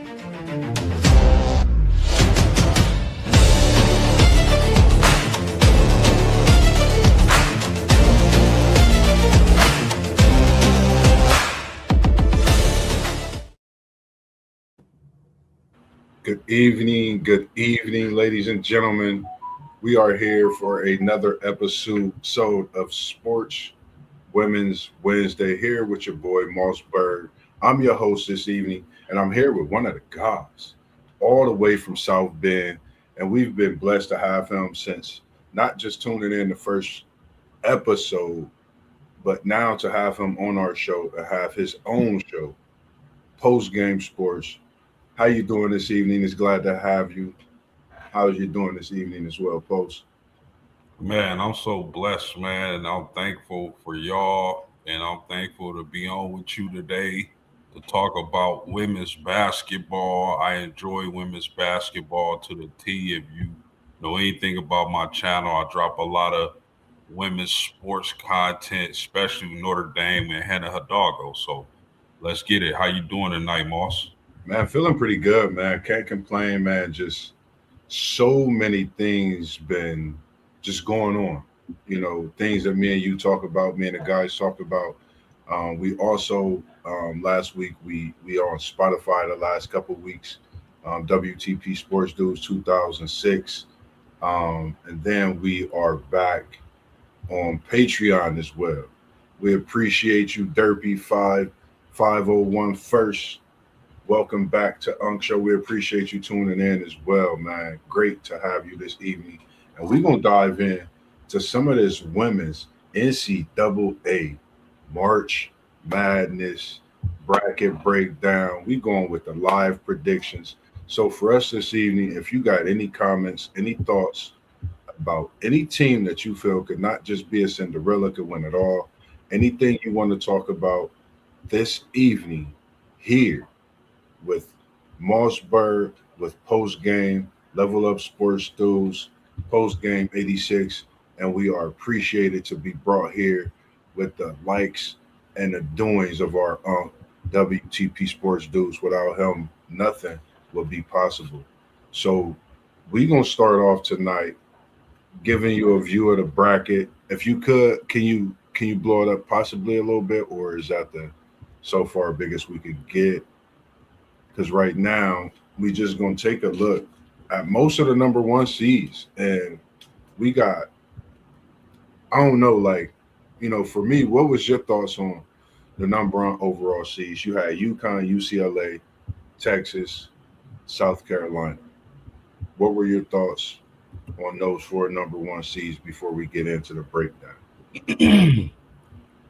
Good evening, ladies and gentlemen. We are here for another episode of Sports Women's Wednesday. Here with your boy Mossberg. I'm your host this evening, and I'm here with one of the guys, all the way from South Bend, and we've been blessed to have him since not just tuning in the first episode, but now to have him on our show, to have his own show, Post Game Sports. How you doing this evening? It's glad to have you. How's you doing this evening as well, Post? Man, I'm so blessed, man, and I'm thankful for y'all, and I'm thankful to be on with you today to talk about women's basketball. I enjoy women's basketball to the T. If you know anything about my channel, I drop a lot of women's sports content, especially Notre Dame and Hannah Hidalgo. So let's get it. How you doing tonight, Moss? Man, feeling pretty good, man. Can't complain, man. Just so many things been just going on. Things that me and you talk about, me and the guys talk about. We also last week we on Spotify the last couple of weeks. WTP Sports Dudes 2006. And then we are back on Patreon as well. We appreciate you, Derpy 5501 First. Welcome back to Unk Show. We appreciate you tuning in as well, man. Great to have you this evening. And we're going to dive in to some of this women's NCAA March Madness bracket breakdown. We going with the live predictions. So for us this evening, if you got any comments, any thoughts about any team that you feel could not just be a Cinderella, could win it all, anything you want to talk about this evening here with Mossberg, with Post Game, Level Up Sports Dudes, Post Game 86, and we are appreciated to be brought here with the likes and the doings of our WTP Sports Dudes. Without him, nothing would be possible. So we're gonna start off tonight giving you a view of the bracket. If you could, can you blow it up possibly a little bit, or is that the so far biggest we could get? Because right now we just gonna take a look at most of the number one seeds, and we got, I don't know, for me, what was your thoughts on the number one overall seeds? You had UConn, UCLA, Texas, South Carolina. What were your thoughts on those four number one seeds before we get into the breakdown?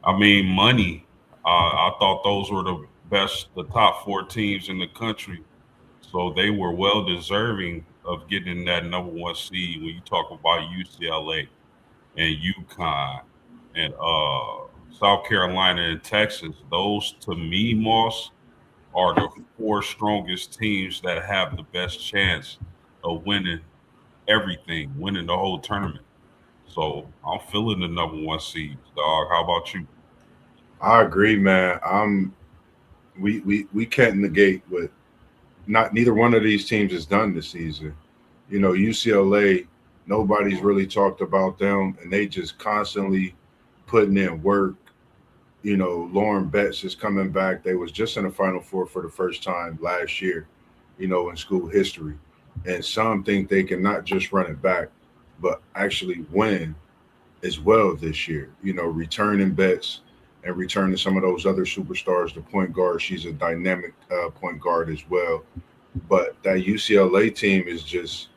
I mean, money. I thought those were the top four teams in the country. So they were well deserving of getting that number one seed when you talk about UCLA and UConn and South Carolina and Texas. Those, to me, Moss, are the four strongest teams that have the best chance of winning everything, winning the whole tournament. So I'm feeling the number one seed, dog. How about you? I agree, man. We can't negate what not neither one of these teams has done this season. UCLA, nobody's really talked about them, and they just constantly putting in work. Lauren Betts is coming back. They was just in the Final Four for the first time last year, in school history. And some think they can not just run it back, but actually win as well this year. Returning Betts and returning some of those other superstars. The point guard, she's a dynamic point guard as well. But that UCLA team is just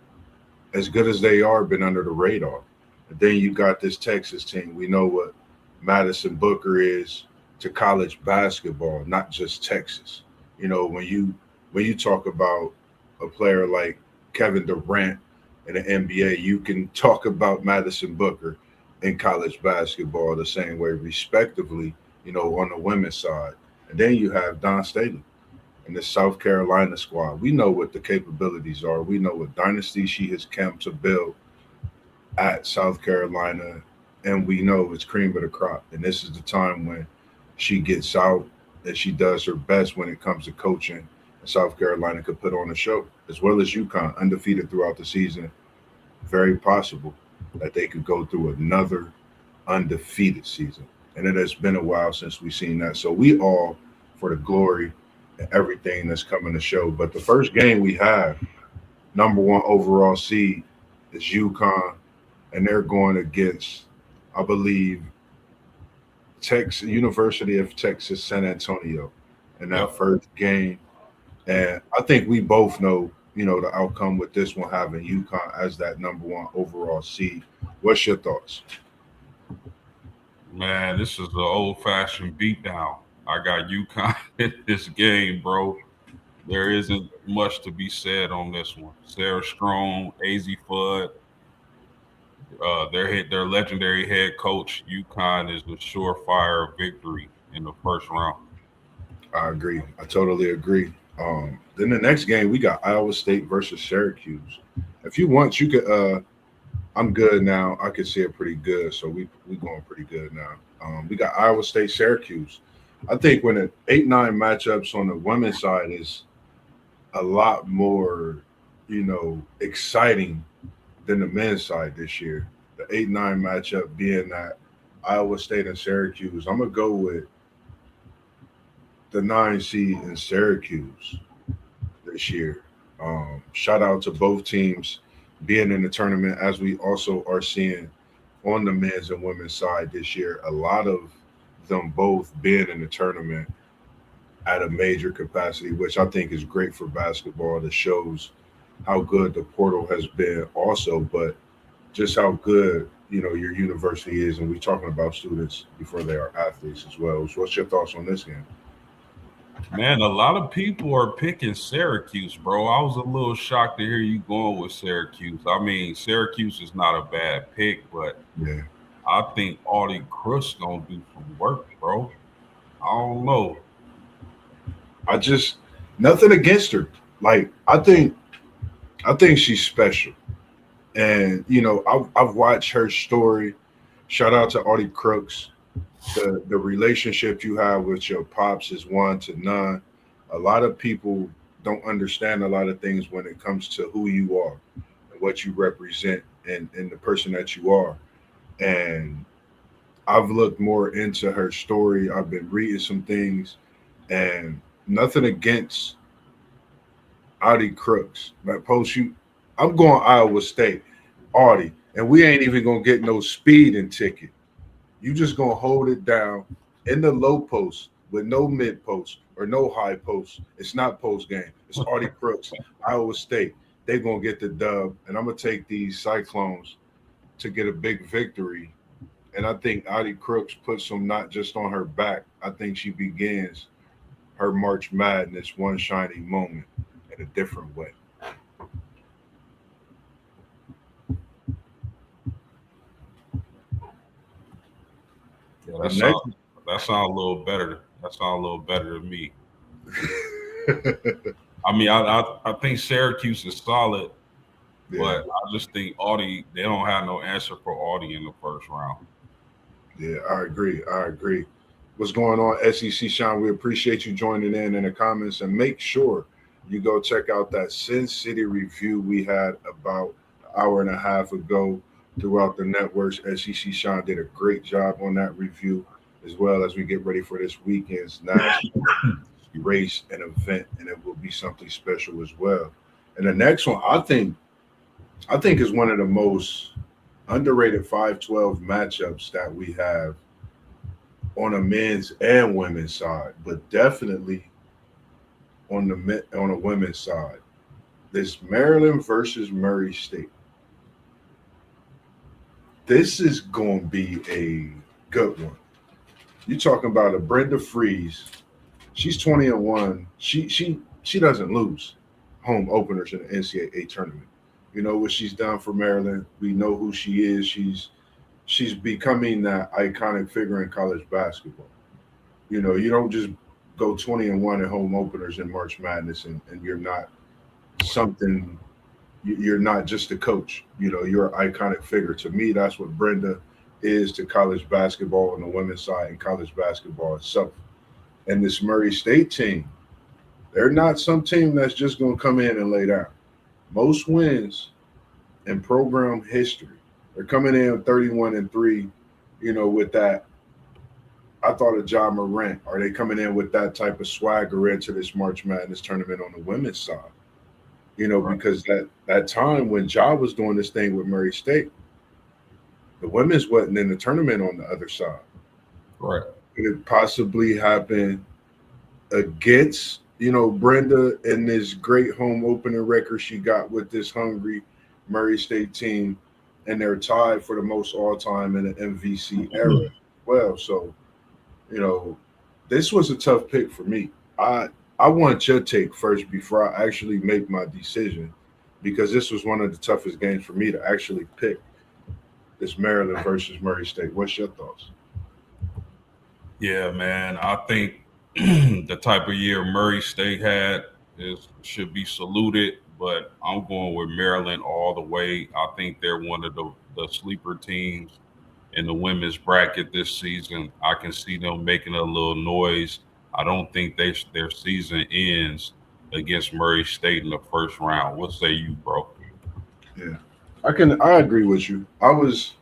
as good as they are, been under the radar. And then you got this Texas team. We know what Madison Booker is to college basketball, not just Texas. When you talk about a player like Kevin Durant in the NBA, you can talk about Madison Booker in college basketball the same way, respectively, on the women's side. And then you have Don Staley and the South Carolina squad. We know what the capabilities are. We know what dynasty she has come to build at South Carolina, and we know it's cream of the crop. And this is the time when she gets out and she does her best when it comes to coaching South Carolina could put on a show, as well as UConn, undefeated throughout the season. Very possible that they could go through another undefeated season. And it has been a while since we've seen that. So we all for the glory and everything that's coming to show. But the first game we have, number one overall seed, is UConn, and they're going against, I believe, Texas University of Texas San Antonio in that Yep. first game. And I think we both know, the outcome with this one having UConn as that number one overall seed. What's your thoughts? Man, this is the old fashioned beatdown. I got UConn in this game, bro. There isn't much to be said on this one. Sarah Strong, AZ Fudd, their legendary head coach, UConn is a surefire victory in the first round. I agree. I totally agree. Then the next game we got Iowa State versus Syracuse. If you want, you could. I'm good now. I can see it pretty good, so we going pretty good now. We got Iowa State Syracuse. I think when the 8-9 matchups on the women's side is a lot more, exciting than the men's side this year. The 8-9 matchup being that Iowa State and Syracuse. I'm gonna go with the 9 seed in Syracuse this year. Shout out to both teams being in the tournament, as we also are seeing on the men's and women's side this year. A lot of them both being in the tournament at a major capacity, which I think is great for basketball. That shows how good the portal has been, also, but just how good your university is. And we're talking about students before they are athletes as well. So what's your thoughts on this game? Man, a lot of people are picking Syracuse, bro. I was a little shocked to hear you going with Syracuse. I mean, Syracuse is not a bad pick, but Yeah, I think Audie Crooks gonna do some work, bro. I don't know. I just nothing against her. Like I think she's special, and I've watched her story. Shout out to Artie Crooks. The relationship you have with your pops is one to none. A lot of people don't understand a lot of things when it comes to who you are and what you represent, and the person that you are. And I've looked more into her story. I've been reading some things, and nothing against Audie Crooks. But post you, I'm going Iowa State, Audie, and we ain't even gonna get no speeding ticket. You just gonna hold it down in the low post with no mid post or no high post. It's not post game. It's Audie Crooks, Iowa State. They gonna get the dub, and I'm gonna take these Cyclones to get a big victory. And I think Audie Crooks puts them not just on her back. I think she begins her March Madness one shining moment in a different way. Yeah, The next, that sound a little better. That sound a little better to me. I mean, I think Syracuse is solid, yeah, but I just think Audie they don't have no answer for Audie in the first round. yeah, I agree. I agree. What's going on, SEC Sean? We appreciate you joining in the comments, and make sure you go check out that Sin City review we had about an hour and a half ago throughout the networks. SEC Sean did a great job on that review, as well as we get ready for this weekend's national race and event, and it will be something special as well. And the next one, I think is one of the most underrated 5-12 matchups that we have on a men's and women's side, but definitely on the women's side. This Maryland versus Murray State. This is going to be a good one. You're talking about a Brenda Freeze. She's 20-1. She doesn't lose home openers in the NCAA tournament. You know what she's done for Maryland. We know who she is. She's becoming that iconic figure in college basketball. You don't just go 20-1 at home openers in March Madness, and you're not something. You're not just a coach. You're an iconic figure. To me, that's what Brenda is to college basketball on the women's side and college basketball itself. And this Murray State team, They're not some team that's just going to come in and lay down. Most wins in program history, they're coming in 31-3. With that, I thought of John Morant. Are they coming in with that type of swagger into this March Madness tournament on the women's side? Right. Because that time when Ja was doing this thing with Murray State, the women's wasn't in the tournament on the other side. Right. Could it possibly happen against Brenda and this great home opening record she got with this hungry Murray State team, and they're tied for the most all time in the MVC era? Well, so you know, this was a tough pick for me. I want your take first before I actually make my decision, because this was one of the toughest games for me to actually pick. This Maryland versus Murray State. What's your thoughts? Yeah, man. I think the type of year Murray State had should be saluted, but I'm going with Maryland all the way. I think they're one of the sleeper teams in the women's bracket this season. I can see them making a little noise. I don't think their season ends against Murray State in the first round. What say you, bro? Yeah, I agree with you. I was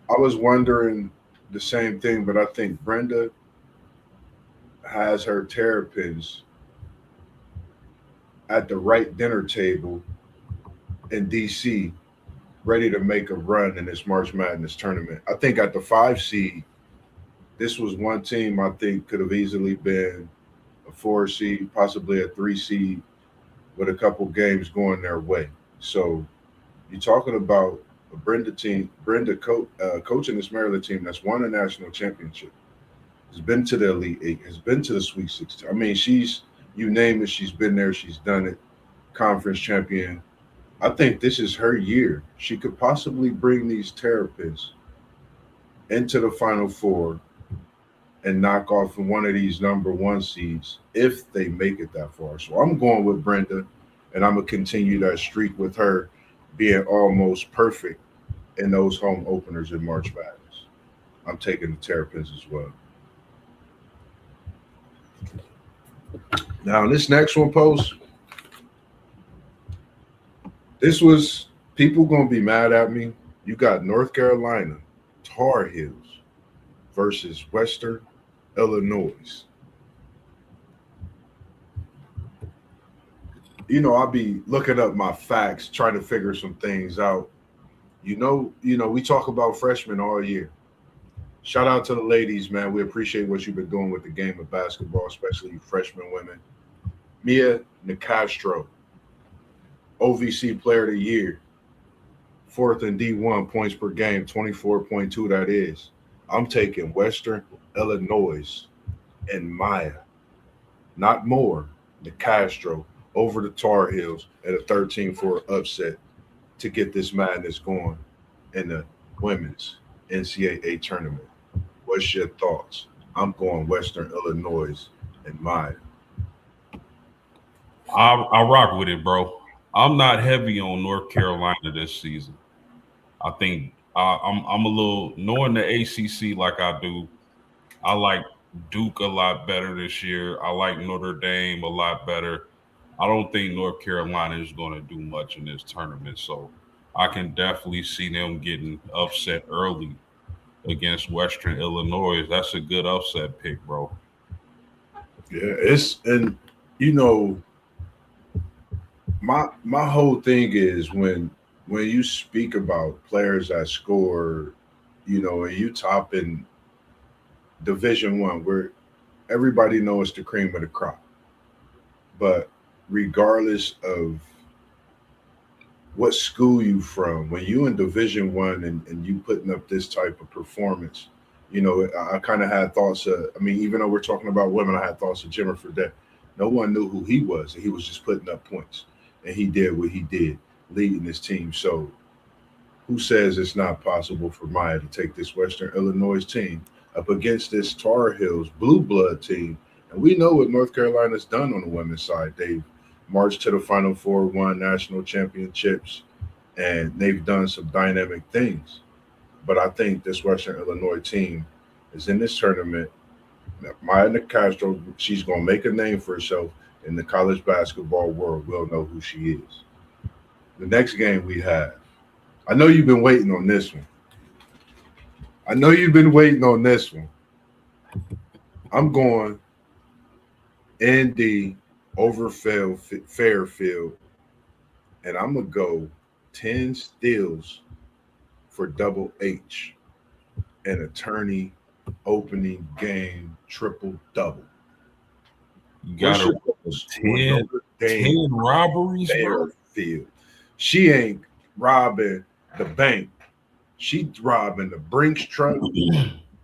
wondering the same thing, but I think Brenda has her terrapins at the right dinner table in DC, ready to make a run in this March Madness tournament. I think at the 5 seed, this was one team I think could have easily been a 4 seed, possibly a 3 seed, with a couple games going their way. So you're talking about a Brenda team, coaching this Maryland team that's won a national championship, has been to the Elite Eight, has been to the Sweet 16. I mean, you name it, she's been there, she's done it. Conference champion. I think this is her year. She could possibly bring these Terrapins into the Final Four and knock off one of these number one seeds if they make it that far. So I'm going with Brenda, and I'm going to continue that streak with her being almost perfect in those home openers in March Madness. I'm taking the Terrapins as well. Now, this next one, post, this was people going to be mad at me. You got North Carolina Tar Heels versus Western Illinois. I'll be looking up my facts, trying to figure some things out. We talk about freshmen all year. Shout out to the ladies, man. We appreciate what you've been doing with the game of basketball, especially you freshman women. Mia Nicastro, OVC Player of the Year, fourth in D1 points per game, 24.2 that is. I'm taking Western Illinois and Maya, not more, Nicastro over the Tar Heels at a 13-4 upset to get this madness going in the women's NCAA tournament. What's your thoughts? I'm going Western Illinois and Maya. I rock with it, bro. I'm not heavy on North Carolina this season. I think I'm a little knowing the ACC like I do. I like Duke a lot better this year. I like Notre Dame a lot better. I don't think North Carolina is going to do much in this tournament, so I can definitely see them getting upset early against Western Illinois. That's a good upset pick, bro. Yeah, and you know my whole thing is when you speak about players that score, and you top in Division 1, where everybody knows the cream of the crop. But regardless of what school you from, when you in Division 1 and you putting up this type of performance, I kind of had thoughts of, I mean, even though we're talking about women, I had thoughts of Jimmer Fredette. No one knew who he was. He was just putting up points. And he did what he did, leading his team. So who says it's not possible for Maya to take this Western Illinois team up against this Tar Heels blue blood team? And we know what North Carolina's done on the women's side. They've marched to the Final Four, won national championships, and they've done some dynamic things. But I think this Western Illinois team is in this tournament. Maya Castro, she's going to make a name for herself. in the college basketball world will know who she is. The next game we have, I know you've been waiting on this one. I know you've been waiting on this one. I'm going ND over Fairfield, and I'm gonna go 10 steals for Double H and a tourney opening game triple double. You got What's your her thoughts on 10, Notre Dame 10 robberies, bro. Fairfield? She ain't robbing the bank. She robbing the Brinks truck.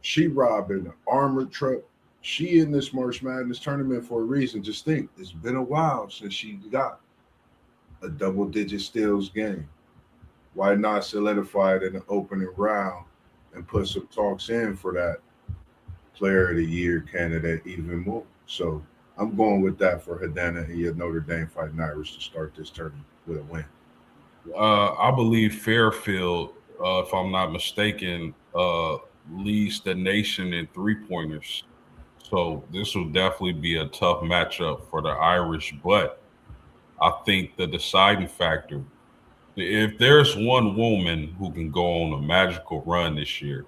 She robbing the armored truck. She in this March Madness tournament for a reason. Just think, it's been a while since she got a double-digit steals game. Why not solidify it in the opening round and put some talks in for that player of the year candidate even more? So I'm going with that for Hedana and your Notre Dame Fighting Irish to start this tournament with a win. I believe Fairfield, if I'm not mistaken, leads the nation in 3-pointers. So this will definitely be a tough matchup for the Irish. But I think the deciding factor, if there's one woman who can go on a magical run this year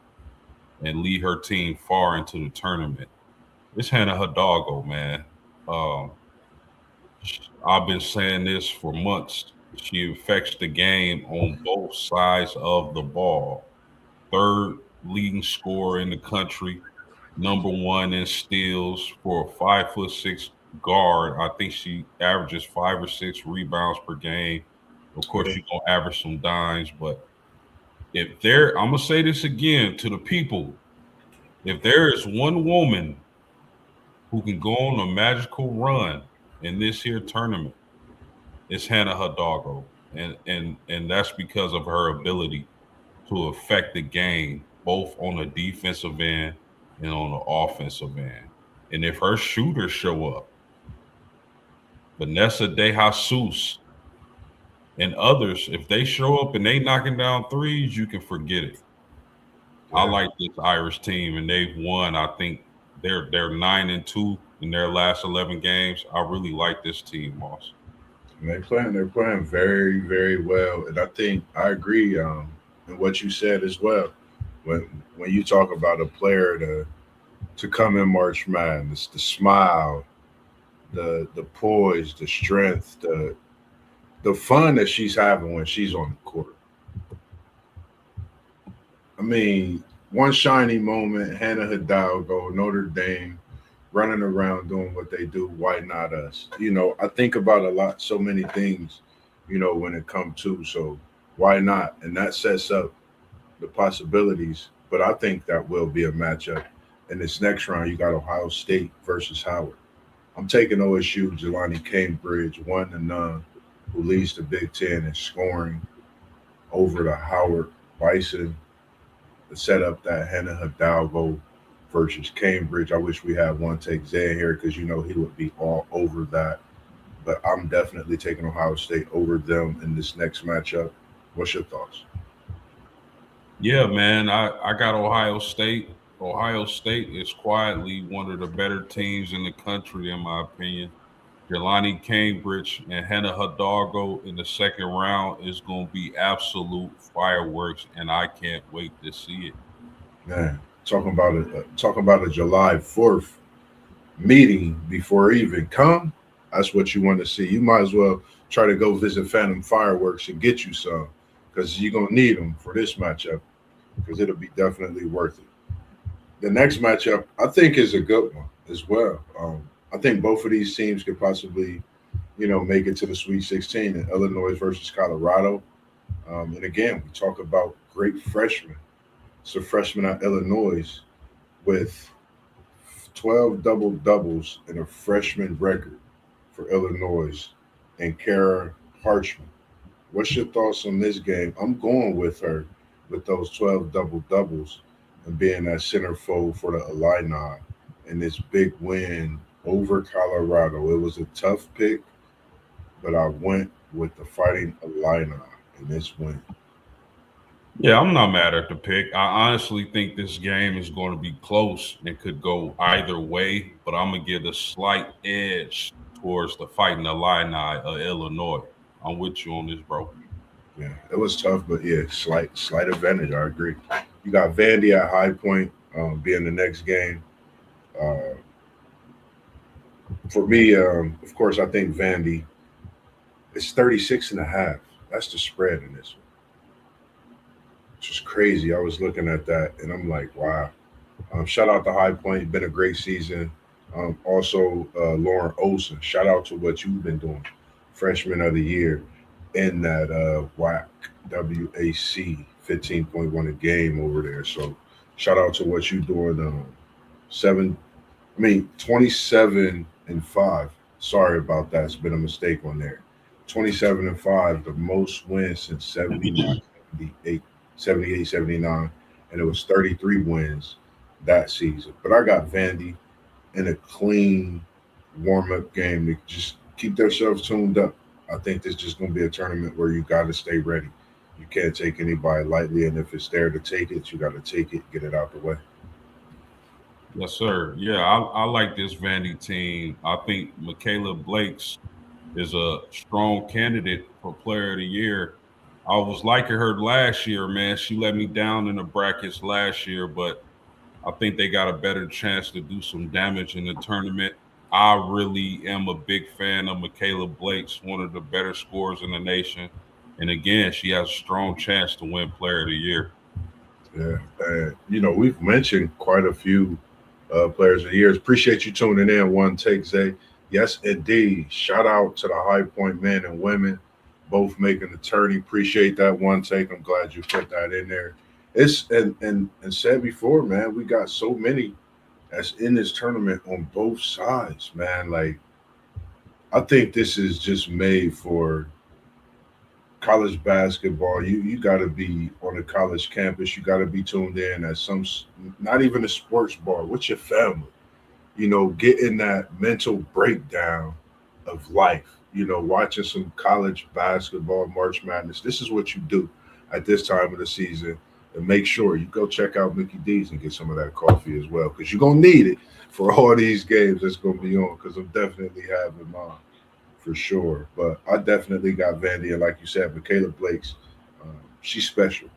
and lead her team far into the tournament, it's Hannah Hidalgo, man. Um, I've been saying this for months. She affects the game on both sides of the ball. Third leading scorer in the country, number one in steals for a 5'6" guard. I think she averages 5 or 6 rebounds per game. Of course, Yeah. she's gonna average some dimes, but if there, I'm gonna say this again to the people: if there is one woman who can go on a magical run in this here tournament, it's Hannah Hidalgo, and that's because of her ability to affect the game both on the defensive end and on the offensive end. And if her shooters show up, Vanessa De Jesus and others, if they show up and they knocking down threes, you can forget it. I Yeah. like this Irish team, and they've won. I think they're 9-2 in their last 11 games. I really like this team, Moss. And they're playing very, very well. And I think I agree in what you said as well. When you talk about a player to come in March Madness, the smile, the poise, the strength, the fun that she's having when she's on the court. I mean, one shiny moment, Hannah Hidalgo, Notre Dame, running around doing what they do. Why not us? I think about a lot, so many things, when it comes to. So why not? And that sets up the possibilities. But I think that will be a matchup. In this next round, you got Ohio State versus Howard. I'm taking OSU, Jelani Cambridge, 1-0, who leads the Big Ten in scoring over the Howard Bison to set up that Hannah Hidalgo versus Cambridge. I wish we had one take Zay here because he would be all over that. But I'm definitely taking Ohio State over them in this next matchup. What's your thoughts? Yeah, man, I got Ohio State. Ohio State is quietly one of the better teams in the country, in my opinion. Jelani Cambridge and Hannah Hidalgo in the second round is going to be absolute fireworks, and I can't wait to see it. Man, talking about a July 4th meeting before it even come. That's what you want to see. You might as well try to go visit Phantom Fireworks and get you some because you're gonna need them for this matchup because it'll be definitely worth it. The next matchup I think is a good one as well. I think both of these teams could possibly, make it to the Sweet 16 in Illinois versus Colorado. And again, we talk about great freshmen. It's a freshman out of Illinois with 12 double doubles and a freshman record for Illinois and Kara Harchman. What's your thoughts on this game? I'm going with her with those 12 double doubles and being that centerfold for the Illini and this big win over Colorado. It was a tough pick, but I went with the Fighting Illini in this win. Yeah, I'm not mad at the pick. I honestly think this game is going to be close and could go either way, but I'm going to give a slight edge towards the Fighting Illini of Illinois. I'm with you on this, bro. Yeah, it was tough, but yeah, slight advantage. I agree. You got Vandy at High Point, being the next game. Uh, for me, of course, I think Vandy is 36 and a half. That's the spread in this one. It's just crazy. I was looking at that and I'm like, wow. Shout out to High Point. Been a great season. Also, Lauren Olson. Shout out to what you've been doing. Freshman of the year in that WAC 15.1 a game over there. So shout out to what you're doing. 27-5. Sorry about that. It's been a mistake on there. 27-5, the most wins since 79, 78, 78, 79, and it was 33 wins that season. But I got Vandy in a clean warm up game to just keep themselves tuned up. I think this is just going to be a tournament where you got to stay ready. You can't take anybody lightly, and if it's there to take it, you got to take it, get it out the way. Yes, sir. Yeah, I like this Vandy team. I think Michaela Blake's is a strong candidate for Player of the Year. I was liking her last year, man. She let me down in the brackets last year, but I think they got a better chance to do some damage in the tournament. I really am a big fan of Michaela Blake's, one of the better scorers in the nation. And again, she has a strong chance to win Player of the Year. Yeah, and we've mentioned quite a few players of the years. Appreciate you tuning in. One take, Zay. Yes, indeed. Shout out to the High Point men and women, both making the tourney. Appreciate that one take. I'm glad you put that in there. It's and said before, man, we got so many that's in this tournament on both sides, man. Like I think this is just made for college basketball. You got to be on a college campus. You got to be tuned in at some, not even a sports bar with your family. Getting that mental breakdown of life. Watching some college basketball, March Madness. This is what you do at this time of the season. And make sure you go check out Mickey D's and get some of that coffee as well, because you're gonna need it for all these games that's gonna be on. Because I'm definitely having mine for sure. But I definitely got Vandy, and like you said, Michaela Blake's, she's special.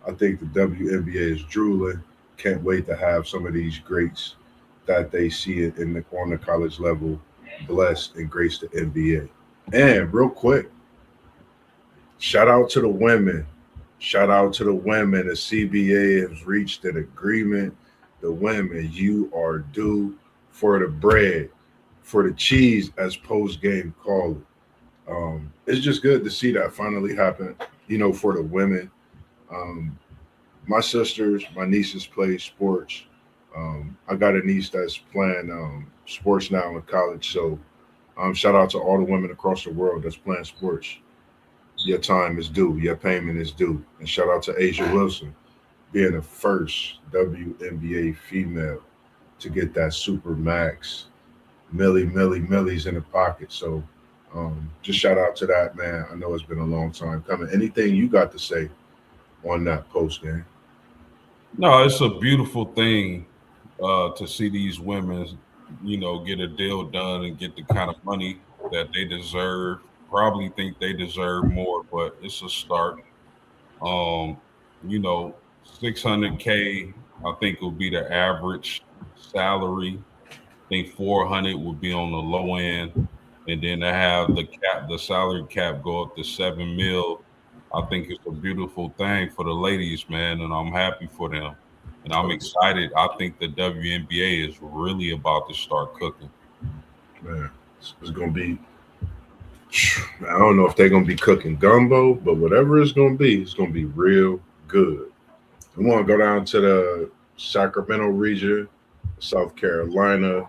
I think the WNBA is drooling. Can't wait to have some of these greats that they see it on the college level bless and grace the NBA. And real quick, shout out to the women. Shout out to the women. The CBA has reached an agreement. The women, you are due for the bread, for the cheese, as post game call it. It's just good to see that finally happen, for the women. Um, my sisters, my nieces play sports. I got a niece that's playing sports now in college. So shout out to all the women across the world that's playing sports. Your time is due. Your payment is due. And shout out to Asia Wilson being the first WNBA female to get that super max millies in the pocket. So just shout out to that, man. I know it's been a long time coming. Anything you got to say on that post game? No, it's a beautiful thing to see these women, get a deal done and get the kind of money that they deserve. Probably think they deserve more, but it's a start. Um, 600K, I think will be the average salary. I think 400 would be on the low end, and then to have the salary cap go up to 7 mil. I think it's a beautiful thing for the ladies, man, and I'm happy for them. And I'm excited. I think the WNBA is really about to start cooking. Man, it's going to be, I don't know if they're going to be cooking gumbo, but whatever it's going to be, it's going to be real good. We want to go down to the Sacramento region, South Carolina,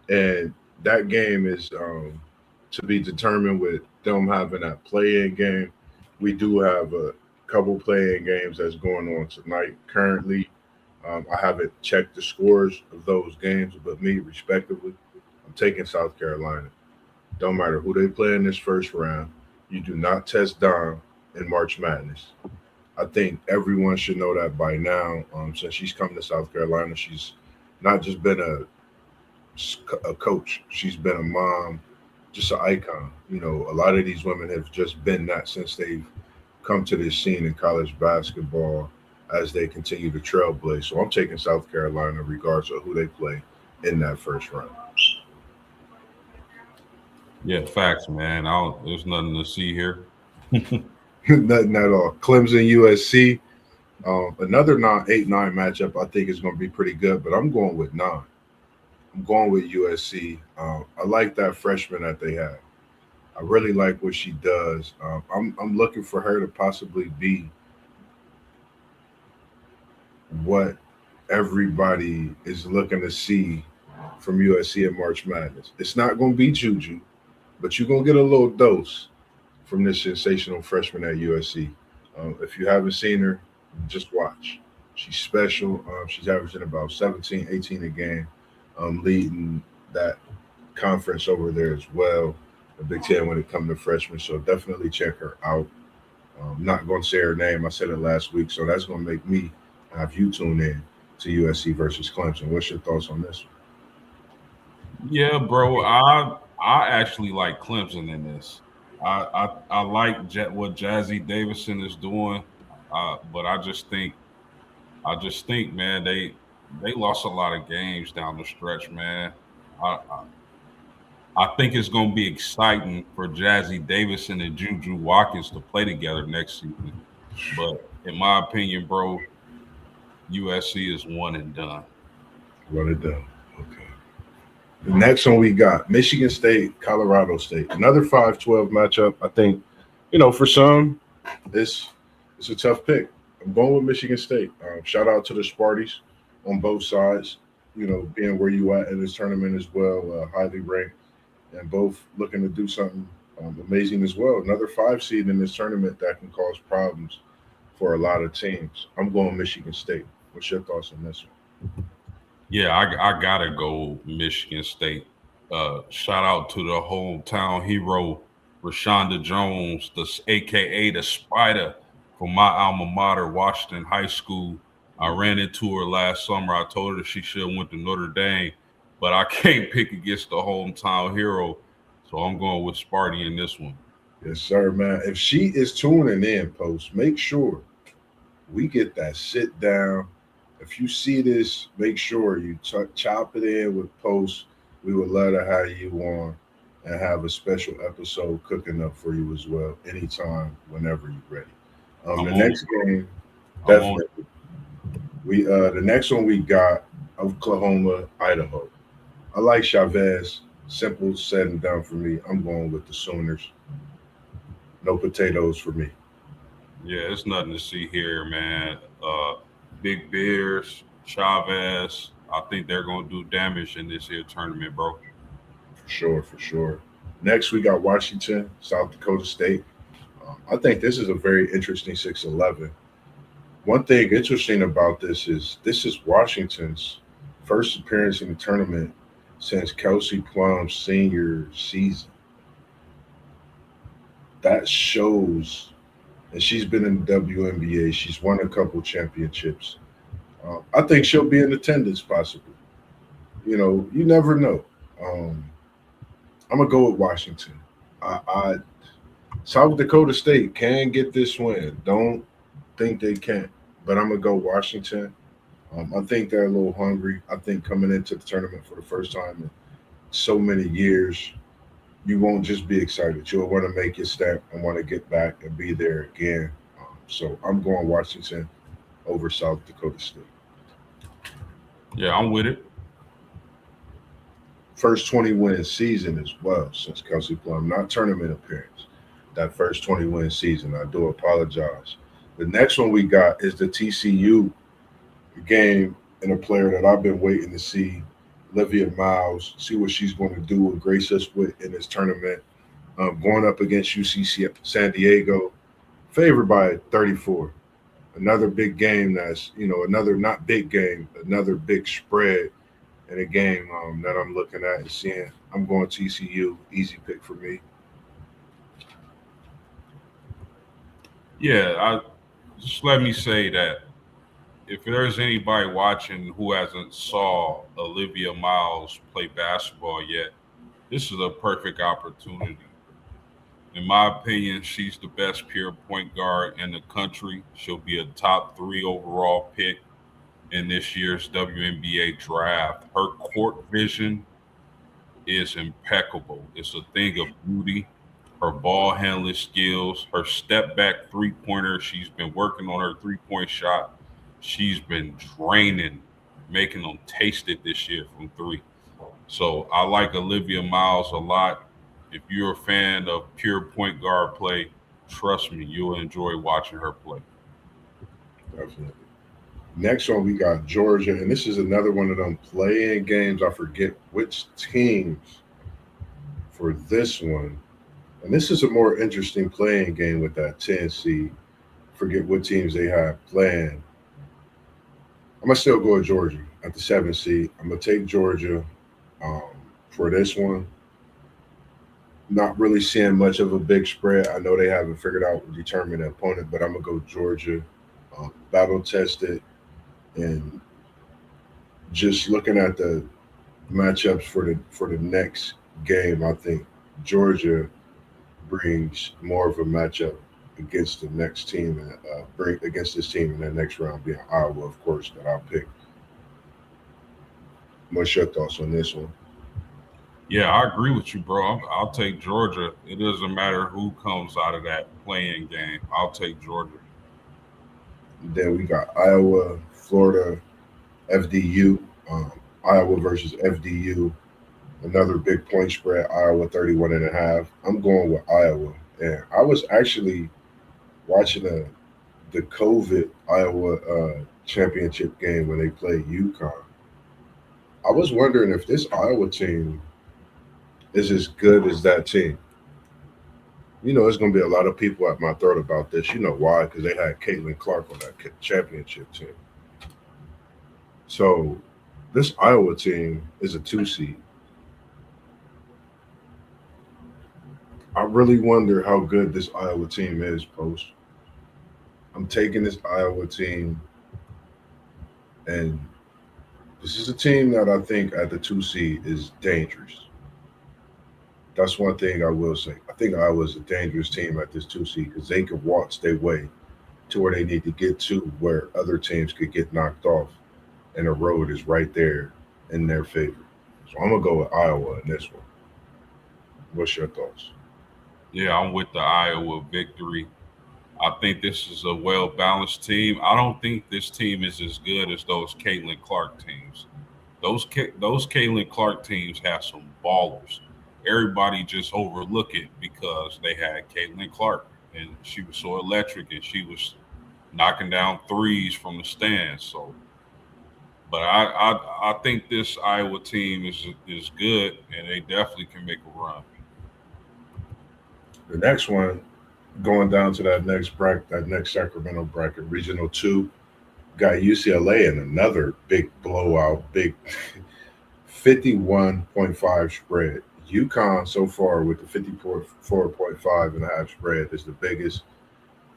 and that game is to be determined with them having that play-in game. We do have a couple play-in games that's going on tonight currently. I haven't checked the scores of those games, but me, respectively, I'm taking South Carolina. Don't matter who they play in this first round. You do not test down in March Madness. I think everyone should know that by now. Since she's come to South Carolina, she's not just been a coach. She's been a mom. just an icon. You know, a lot of these women have just been that since they've come to this scene in college basketball as they continue to trailblaze. So I'm taking South Carolina regardless of who they play in that first round. Yeah, facts, man. There's nothing to see here. Nothing at all. Clemson, USC. Another 8-9 matchup I think is going to be pretty good, but I'm going with 9. I'm going with USC. I like that freshman that they have. I really like what she does. I'm looking for her to possibly be what everybody is looking to see from USC in March Madness. It's not going to be Juju, but you're going to get a little dose from this sensational freshman at USC. If you haven't seen her, just watch. She's special. She's averaging about 17, 18 a game, leading that conference over there as well, the Big Ten when it comes to freshmen. So definitely check her out. I'm not going to say her name. I said it last week, so that's going to make me have you tune in to USC versus Clemson. What's your thoughts on this one? Yeah, bro. I actually like Clemson in this. I like what Jazzy Davison is doing, but I just think, man, they lost a lot of games down the stretch, man. I think it's going to be exciting for Jazzy Davison and Juju Watkins to play together next season. But in my opinion, bro, USC is one and done. Run it down. Okay. The next one we got Michigan State, Colorado State. Another 5-12 matchup. I think, for some, this it's a tough pick. I'm going with Michigan State. Shout out to the Sparties on both sides. Being where you at in this tournament as well, highly ranked, and both looking to do something amazing as well. Another 5 seed in this tournament that can cause problems for a lot of teams. I'm going Michigan State. What's your thoughts on this one? Yeah, I gotta go Michigan State. Shout out to the hometown hero, Rashonda Jones, AKA the Spider from my alma mater, Washington High School. I ran into her last summer. I told her she should have went to Notre Dame, but I can't pick against the hometown hero, so I'm going with Sparty in this one. Yes, sir, man. If she is tuning in, Post, make sure we get that sit down. If you see this, make sure you chop it in with Post. We would love to have you on and have a special episode cooking up for you as well, anytime, whenever you're ready. The I'm on. next game, I'm on. definitely. The next one we got Oklahoma, Idaho. I like Chavez. Simple said and done for me. I'm going with the Sooners. No potatoes for me. Yeah, it's nothing to see here, man. Big Bears, Chavez. I think they're gonna do damage in this here tournament, bro. For sure, for sure. Next, we got Washington, South Dakota State. I think this is a very interesting 6-11. One thing interesting about this is Washington's first appearance in the tournament since Kelsey Plum's senior season. That shows, and she's been in the WNBA. She's won a couple championships. I think she'll be in attendance possibly. You never know. Um, I'm gonna go with Washington. I South Dakota State can get this win. Don't think they can't, but I'm gonna go Washington. I think they're a little hungry. I think coming into the tournament for the first time in so many years, you won't just be excited. You'll want to make your step and want to get back and be there again. So I'm going Washington over South Dakota State. Yeah, I'm with it. First 20-win season as well since Kelsey Plum, not tournament appearance. That first 20-win season. I do apologize. The next one we got is the TCU game and a player that I've been waiting to see, Olivia Miles, see what she's going to do and grace us with in this tournament. Going up against UC San Diego, favored by 34. Another big game another not big game, another big spread in a game that I'm looking at and seeing. I'm going TCU, easy pick for me. Yeah, just let me say that if there's anybody watching who hasn't saw Olivia Miles play basketball yet, This is a perfect opportunity. In my opinion, she's the best pure point guard in the country. She'll be a top three overall pick in this year's WNBA draft. Her court vision is impeccable. It's a thing of beauty. Her ball handling skills, her step back three pointer. She's been working on her 3-point shot. She's been draining, making them taste it this year from three. So I like Olivia Miles a lot. If you're a fan of pure point guard play, trust me, you'll enjoy watching her play. Definitely. Next one, we got Georgia, and this is another one of them playing games. I forget which teams for this one. And this is a more interesting playing game with that 10 seed. Forget what teams they have playing. I'm gonna still go with Georgia at the 7 seed. I'm gonna take Georgia um, for this one. Not really seeing much of a big spread. I know they haven't figured out determine the opponent, but I'm gonna go Georgia. Battle tested, and just looking at the matchups for the next game, I think Georgia brings more of a matchup against the next team and bring against this team in the next round, being Iowa, of course, that I'll pick. What's your thoughts on this one? Yeah, I agree with you, bro. I'll take Georgia. It doesn't matter who comes out of that playing game. I'll take Georgia. Then we got Iowa, Florida, FDU. Iowa versus FDU. Another big point spread. Iowa 31 and a half. I'm going with Iowa. And I was actually watching the COVID Iowa championship game when they played UConn. I was wondering if this Iowa team is as good as that team. You know, there's going to be a lot of people at my throat about this. You know why? Because they had Caitlin Clark on that championship team. So this Iowa team is a 2 seed. I really wonder how good this Iowa team is, Post. I'm taking this Iowa team, and this is a team that I think at the 2 seed is dangerous. That's one thing I will say. I think Iowa's a dangerous team at this 2 seed because they could waltz their way to where they need to get to, where other teams could get knocked off, and the road is right there in their favor. So I'm gonna go with Iowa in this one. What's your thoughts? Yeah, I'm with the Iowa victory. I think this is a well balanced team. I don't think this team is as good as those Caitlin Clark teams. Those Caitlin Clark teams have some ballers. Everybody just overlook it because they had Caitlin Clark and she was so electric and she was knocking down threes from the stands. So, but I think this Iowa team is good and they definitely can make a run. The next one, going down to that next bracket, that next Sacramento bracket, Regional Two, got UCLA in another big blowout, big 51.5 spread. UConn so far with the 54.5 and a half spread is the biggest.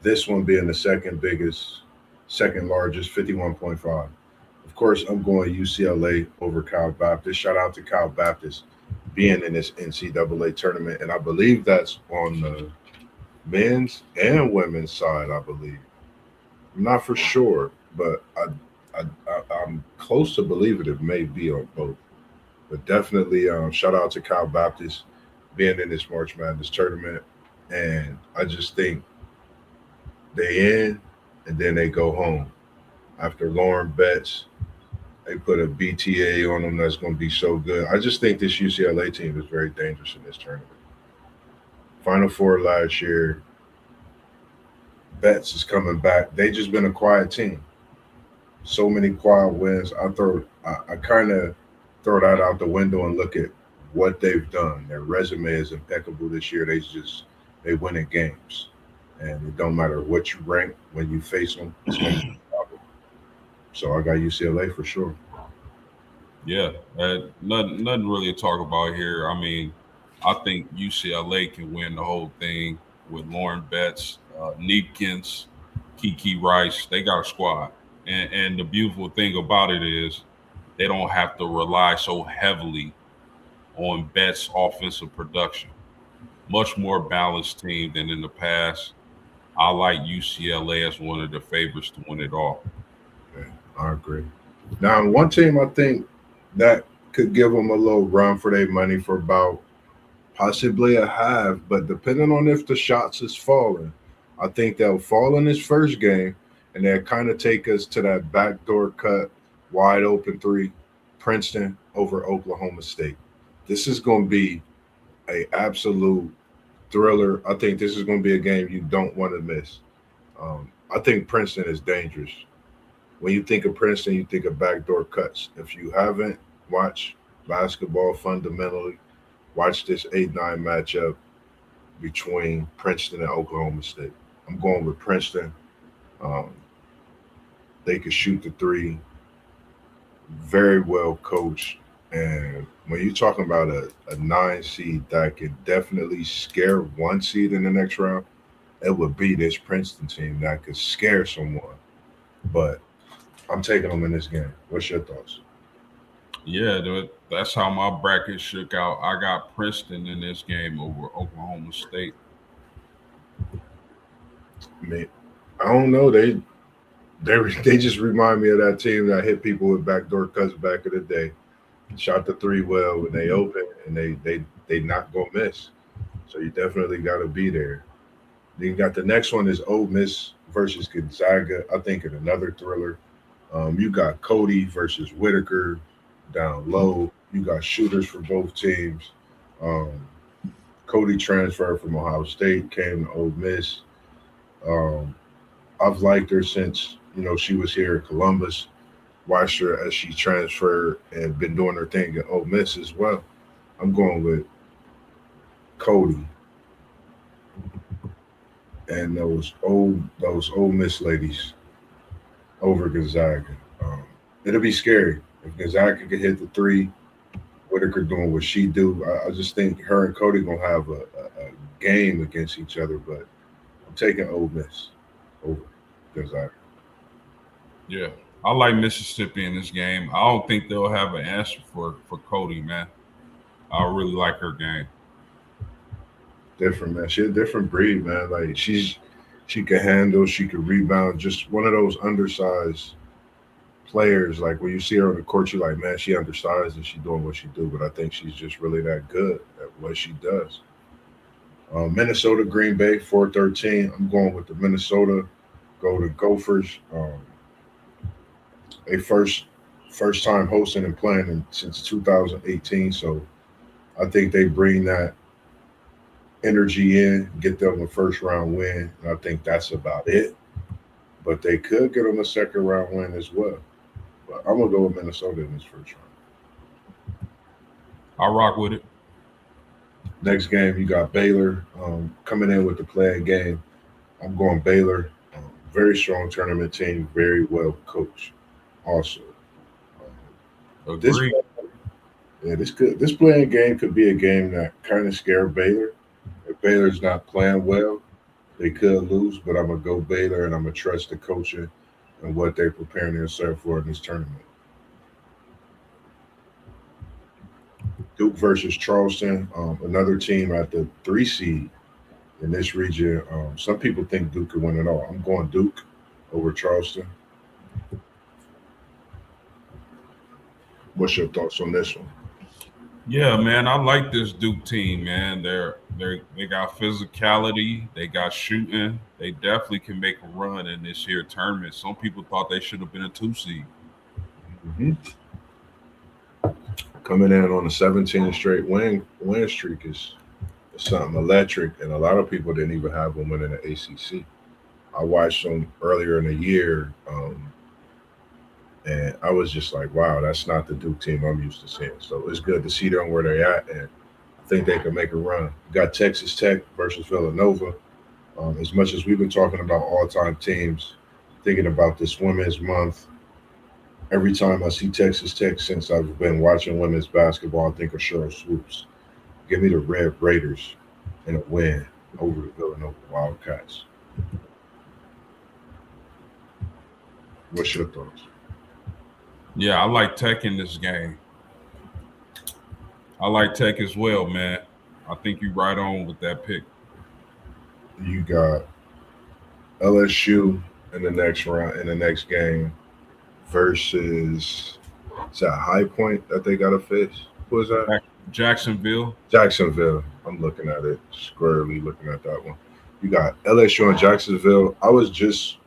This one being the second biggest, second largest, 51.5. Of course, I'm going UCLA over Cal Baptist. Shout out to Cal Baptist being in this NCAA tournament. And I believe that's on the men's and women's side, I believe. I'm not for sure, but I'm close to believing it may be on both. But definitely shout out to Cal Baptist being in this March Madness tournament. And I just think they in and then they go home. After Lauren Betts, they put a BTA on them that's going to be so good. I just think this UCLA team is very dangerous in this tournament. Final four last year, Betts is coming back. They just been a quiet team. So many quiet wins. I kind of throw that out the window and look at what they've done. Their resume is impeccable this year. They win in games, and it don't matter what you rank when you face them. It's going to be a problem. So I got UCLA for sure. Yeah, nothing really to talk about here. I mean, I think UCLA can win the whole thing with Lauren Betts, Neekins, Kiki Rice. They got a squad, and the beautiful thing about it is they don't have to rely so heavily on Bet's offensive production. Much more balanced team than in the past. I like UCLA as one of the favorites to win it all. Yeah, I agree. Now, one team I think that could give them a little run for their money for about possibly a half, but depending on if the shots is falling, I think they'll fall in this first game, and they'll kind of take us to that backdoor cut, wide open three, Princeton over Oklahoma State. This is going to be a absolute thriller. I think this is going to be a game you don't want to miss. I think Princeton is dangerous. When you think of Princeton, you think of backdoor cuts. If you haven't watched basketball fundamentally, watch this 8-9 matchup between Princeton and Oklahoma State. I'm going with Princeton. Um, they can shoot the very well coached. And when you're talking about a 9 seed that can definitely scare 1 seed in the next round, it would be this Princeton team that could scare someone. But I'm taking them in this game. What's your thoughts? Yeah, that's how my bracket shook out. I got Princeton in this game over Oklahoma State. I mean, I don't know. They just remind me of that team that hit people with backdoor cuts back in the day. Shot the three well when they open, and they not gonna miss. So you definitely got to be there. Then you got the next one is Ole Miss versus Gonzaga. I think in another thriller. You got Cody versus Whitaker down low. You got shooters for both teams. Um, Cody transferred from Ohio State, came to Ole Miss. Um, I've liked her since she was here in Columbus. Watched her as she transferred and been doing her thing at Ole Miss as well. I'm going with Cody and those Ole Miss ladies over Gonzaga. Um, it'll be scary if Gonzaga could hit the three. Whitaker doing what she do. I just think her and Cody gonna have a game against each other. But I'm taking Ole Miss over Gonzaga. Yeah, I like Mississippi in this game. I don't think they'll have an answer for Cody, man. I really like her game. Different, man. She's a different breed, man. Like she can handle, she can rebound. Just one of those undersized players. Like when you see her on the court, you're like, man, she undersized and she doing what she do. But I think she's just really that good at what she does. Minnesota, Green Bay, 4-13. I'm going with the Minnesota Golden Gophers. They first time hosting and playing since 2018. So I think they bring that energy in, get them a first round win. And I think that's about it. But they could get them a second round win as well. But I'm gonna go with Minnesota in this first round. I rock with it. Next game, you got Baylor coming in with the playing game. I'm going Baylor. Very strong tournament team, very well coached. Also, this Agree. this playing game could be a game that kind of scare Baylor. If Baylor's not playing well, they could lose. But I'm gonna go Baylor, and I'm gonna trust the coaching and what they're preparing themselves for in this tournament. Duke versus Charleston, another team at the 3 seed in this region. Some people think Duke could win it all. I'm going Duke over Charleston. What's your thoughts on this one? Yeah, man, I like this Duke team, man. They got physicality, they got shooting. They definitely can make a run in this year tournament. Some people thought they should have been a 2 seed. Mm-hmm. Coming in on a 17 straight win streak is something electric, and a lot of people didn't even have them winning the ACC. I watched them earlier in the year, and I was just like, wow, that's not the Duke team I'm used to seeing. So it's good to see them where they're at, and I think they can make a run. You got Texas Tech versus Villanova. As much as we've been talking about all-time teams, thinking about this Women's Month, every time I see Texas Tech since I've been watching women's basketball, I think of Cheryl Swoops. Give me the Red Raiders in a win over the Villanova Wildcats. What's your thoughts? Yeah, I like Tech in this game. I like Tech as well, man. I think you're right on with that pick. You got LSU in the next round in the next game versus is that High Point that they got to face? Who is that? Jacksonville. Jacksonville. I'm looking at it squarely, looking at that one. You got LSU and Jacksonville. I was just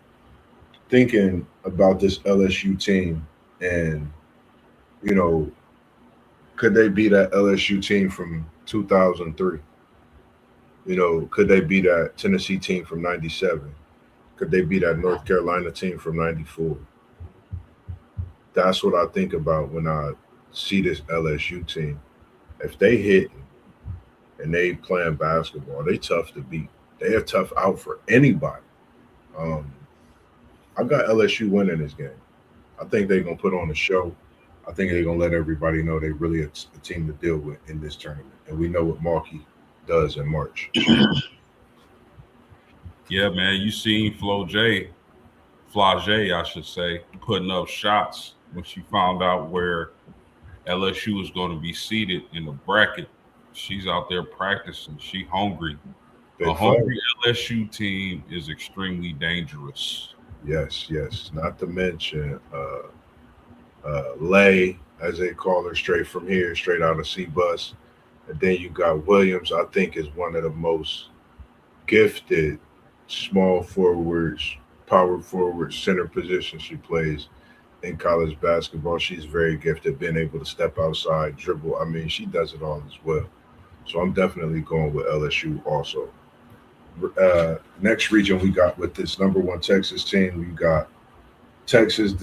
thinking about this LSU team, and you know, could they be that LSU team from 2003? Could they be that Tennessee team from '97? Could they be that North Carolina team from '94? That's what I think about when I see this LSU team. If they hit and they playing basketball, they tough to beat. They a tough out for anybody. Um, I got LSU winning this game. I think they're gonna put on a show. I think they're gonna let everybody know they really a team to deal with in this tournament, and we know what Markey does in March. Yeah, man. You seen Flage, I should say, putting up shots when she found out where LSU was going to be seated in the bracket. She's out there practicing. She hungry. A Big fun. hungry LSU team is extremely dangerous. Yes, yes. Not to mention Lay, as they call her, straight from here, straight out of C bus. And then you got Williams. I think is one of the most gifted small forwards, power forward, center position she plays in college basketball. She's very gifted, being able to step outside, dribble. I mean, she does it all as well. So I'm definitely going with LSU also. Next region we got with this number one Texas team, we got Texas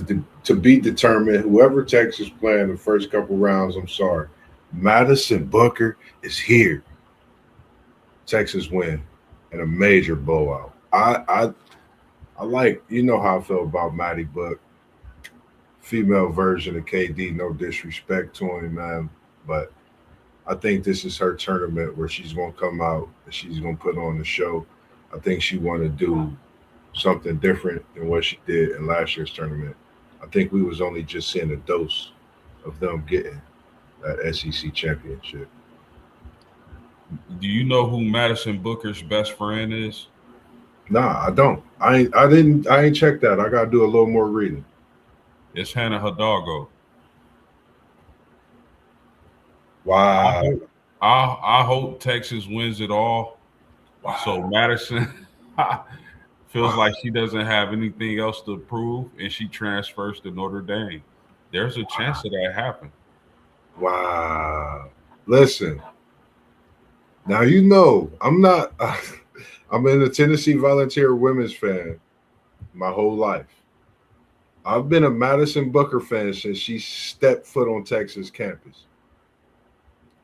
to be determined. Whoever Texas playing the first couple rounds, I'm sorry. Madison Booker is here. Texas win in a major blowout. I like, how I feel about Maddie Book, female version of KD. No disrespect to him, man, but I think this is her tournament where she's gonna come out and she's gonna put on the show. I think she want to do something different than what she did in last year's tournament. I think we was only just seeing a dose of them getting that SEC championship. Do you know who Madison Booker's best friend is? Nah, I don't. I ain't checked that. I gotta do a little more reading. It's Hannah Hidalgo. I Wow. hope I hope Texas wins it all. So Wow. Madison feels Wow. like she doesn't have anything else to prove, and she transfers to Notre Dame. There's a chance of that happen. Wow. Listen, now I'm not I'm in a Tennessee Volunteer women's fan my whole life. I've been a Madison Booker fan since she stepped foot on Texas campus.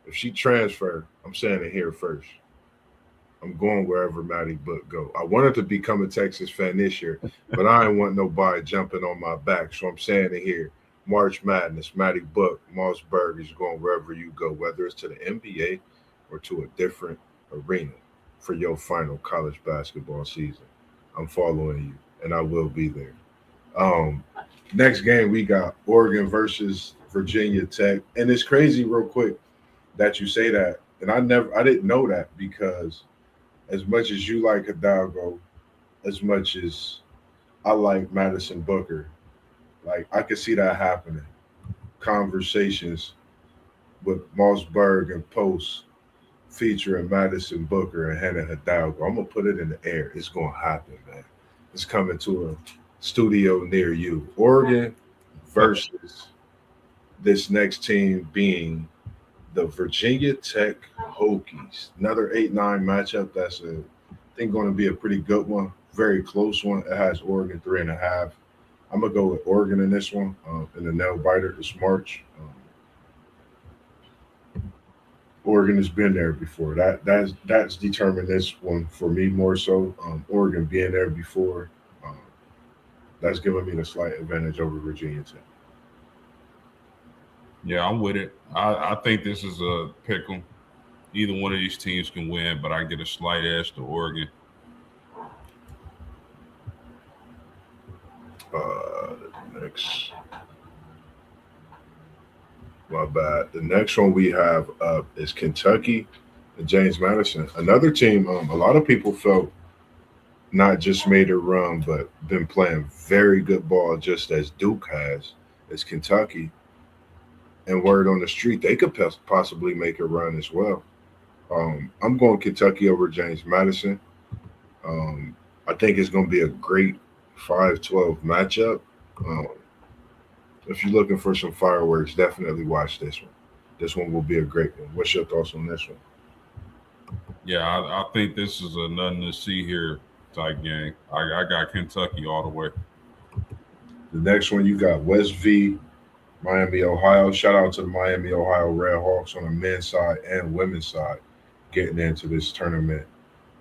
If she transfer, I'm saying it here first. I'm going wherever Maddie Book go. I wanted to become a Texas fan this year, but I ain't want nobody jumping on my back. So I'm saying it here. March Madness, Maddie Book, Mossberg is going wherever you go, whether it's to the NBA or to a different arena for your final college basketball season. I'm following you, and I will be there. Um, Next game we got Oregon versus Virginia Tech, and it's crazy, real quick, that you say that, and I didn't know that because as much as you like Hidalgo, as much as I like Madison Booker, like I could see that happening. Conversations with Mossberg and Post featuring Madison Booker and Hannah Hidalgo. I'm gonna put it in the air. It's gonna happen, man. It's coming to a studio near you. Oregon versus this next team being the Virginia Tech Hokies. Another 8-9 matchup. That's I think going to be a pretty good one. Very close one. It has Oregon 3.5. I'm gonna go with Oregon in this one. In the nail biter this March. Oregon has been there before. That's determined this one for me more so. Oregon being there before, um, that's giving me the slight advantage over Virginia Tech. Yeah, I'm with it. I think this is a pick 'em. Either one of these teams can win, but I get a slight edge to Oregon. Uh, Next, My bad. The next one we have up is Kentucky and James Madison. Another team. A lot of people felt not just made a run, but been playing very good ball, just as Duke has, as Kentucky. And word on the street, they could possibly make a run as well. I'm going Kentucky over James Madison. Um, I think it's going to be a great 5-12 matchup. Um, if you're looking for some fireworks, definitely watch this one. This one will be a great one. What's your thoughts on this one? Yeah, I think this is a nothing to see here type game. I got Kentucky all the way. The next one you got West V, Miami, Ohio. Shout out to the Miami, Ohio Redhawks on the men's side and women's side getting into this tournament.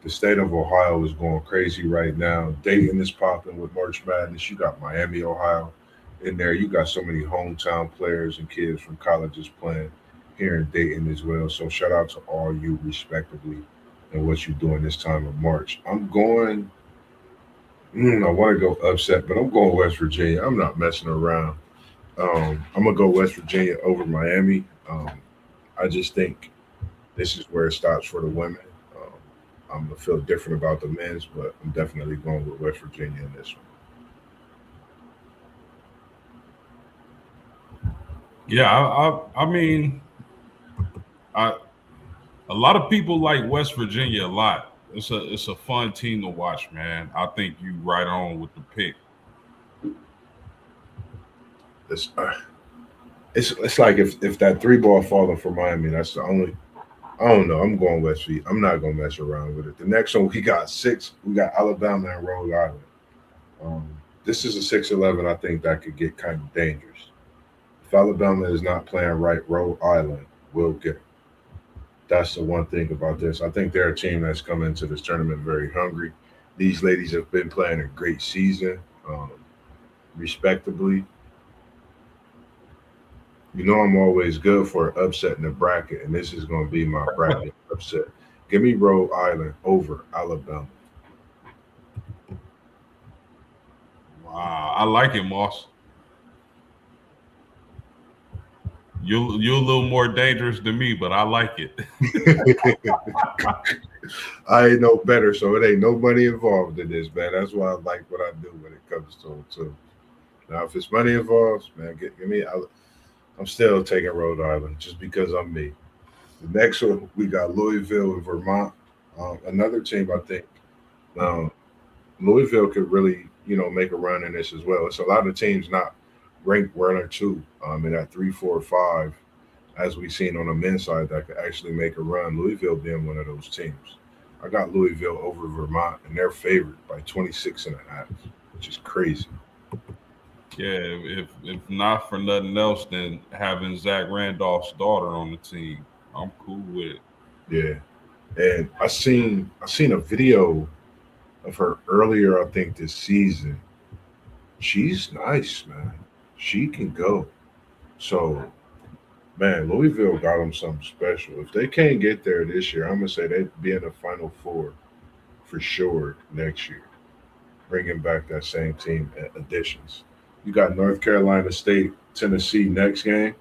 The state of Ohio is going crazy right now. Dayton is popping with March Madness. You got Miami, Ohio in there. You got so many hometown players and kids from colleges playing here in Dayton as well. So shout out to all you respectively and what you're doing this time of March. I'm going, I want to go upset, but I'm going West Virginia. I'm not messing around. I'm going to go West Virginia over Miami. I just think this is where it stops for the women. Um, I'm gonna feel different about the men's, but I'm definitely going with West Virginia in this one. Yeah, I mean, I a lot of people like West Virginia a lot. It's a fun team to watch, man. I think you right on with the pick. It's it's like if that three ball falling for Miami, that's the only. I don't know. I'm going West Virginia. I'm not gonna mess around with it. The next one we got six. We got Alabama and Rhode Island. This is a 6-11. I think that could get kind of dangerous. If Alabama is not playing right, Rhode Island will get. That's the one thing about this. I think they're a team that's come into this tournament very hungry. These ladies have been playing a great season, respectably. You know, I'm always good for an upset in the bracket, and this is going to be my bracket upset. Give me Rhode Island over Alabama. Wow, I like it, Moss. You're a little more dangerous than me, but I like it. I ain't no better, so it ain't no money involved in this, man. That's why I like what I do when it comes to it, too. Now, if it's money involved, man, give me. I'm still taking Rhode Island just because I'm me. The next one, we got Louisville and Vermont. Another team, I think um, Louisville could really, make a run in this as well. It's a lot of teams not ranked one or two in that 3, 4, 5, as we've seen on the men's side that could actually make a run. Louisville being one of those teams. I got Louisville over Vermont, and they're favored by 26.5, which is crazy. Yeah, if not for nothing else, then having Zach Randolph's daughter on the team, I'm cool with it. Yeah, and I seen a video of her earlier. I think this season. She's nice, man. She can go. So, man, Louisville got them something special. If they can't get there this year, I'm gonna say they'd be in the Final Four for sure next year. Bringing back that same team additions. You got North Carolina State, Tennessee next game.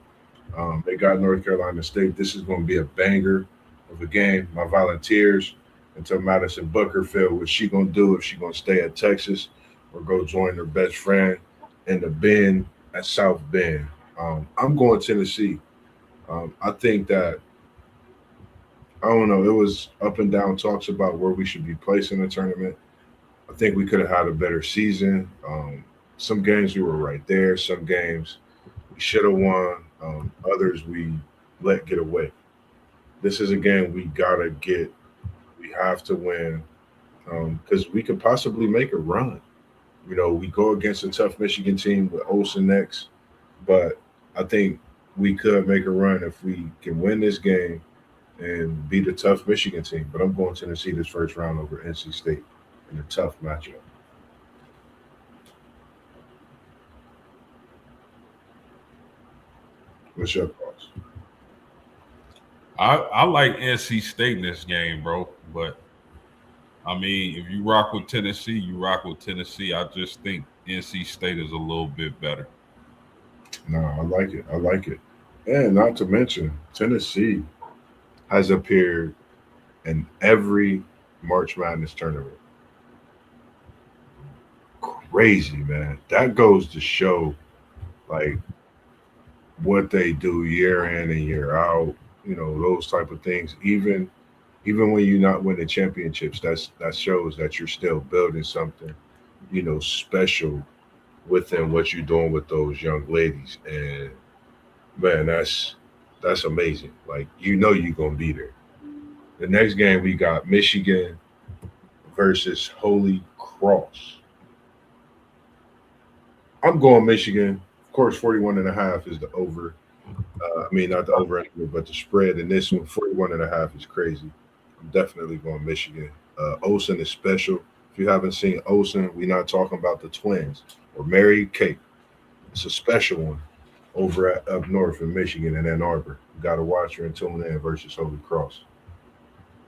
They got North Carolina State. This is going to be a banger of a game. My Volunteers until Madison Booker feel what she going to do if she going to stay at Texas or go join her best friend in the Bend at South Bend. I'm going Tennessee. I think that I don't know. It was up and down talks about where we should be placing the tournament. I think we could have had a better season. Some games we were right there. Some games we should have won. Others we let get away. This is a game we gotta get. We have to win because we could possibly make a run. We go against a tough Michigan team with Olsen next, but I think we could make a run if we can win this game and beat a tough Michigan team. But I'm going Tennessee this first round over NC State in a tough matchup. What's your thoughts? I like NC State in this game, bro. But I mean, if you rock with Tennessee, you rock with Tennessee. I just think NC State is a little bit better. No, I like it. I like it. And not to mention, Tennessee has appeared in every March Madness tournament. Crazy, man. That goes to show like what they do year in and year out. You know, those type of things. Even when you're not winning championships, that shows that you're still building something, special within what you're doing with those young ladies. And man, that's amazing. Like you're gonna be there. The next game we got Michigan versus Holy Cross. I'm going Michigan. Of course, 41.5 is the over. I mean, not the over, but the spread in this one, 41.5 is crazy. I'm definitely going Michigan. Olsen is special. If you haven't seen Olsen, we're not talking about the twins or Mary Kate. It's a special one over at up north in Michigan in Ann Arbor. You got to watch her and tune in versus Holy Cross.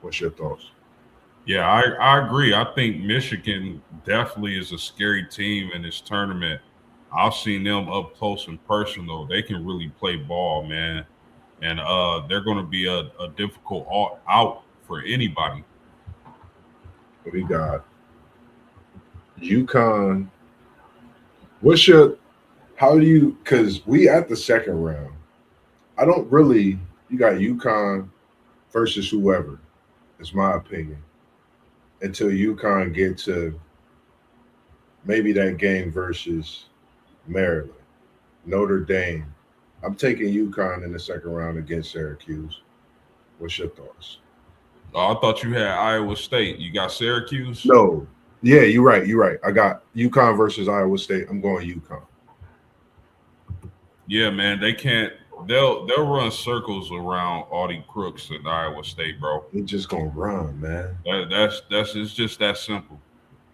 What's your thoughts? Yeah, I agree. I think Michigan definitely is a scary team in this tournament. I've seen them up close and personal. They can really play ball, man. And they're going to be a difficult out for anybody. We got UConn. What's your how do you because we at the second round. I don't really you got UConn versus whoever, is my opinion. Until UConn get to maybe that game versus Maryland. Notre Dame. I'm taking UConn in the second round against Syracuse. What's your thoughts? I thought you had Iowa State. You got Syracuse? No. Yeah, you're right. You're right. I got UConn versus Iowa State. I'm going UConn. Yeah, man. They can't. They'll run circles around Audie Crooks at Iowa State, bro. They're just gonna run, man. That's it's just that simple.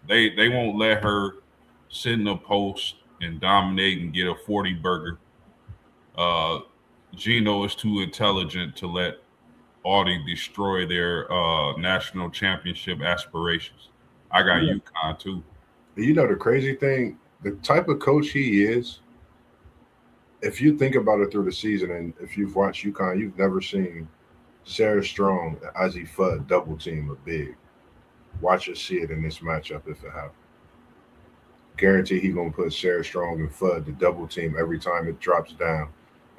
They won't let her sit in the post and dominate and get a 40 burger. Uh, Gino is too intelligent to let Audie destroy their national championship aspirations. I got Yeah. UConn too. The crazy thing, the type of coach he is, if you think about it through the season and if you've watched UConn, you've never seen Sarah Strong and Ozzie Fudd double team a big. Watch us see it in this matchup if it happens. Guarantee he gonna put Sarah Strong and Fudd to double team every time it drops down,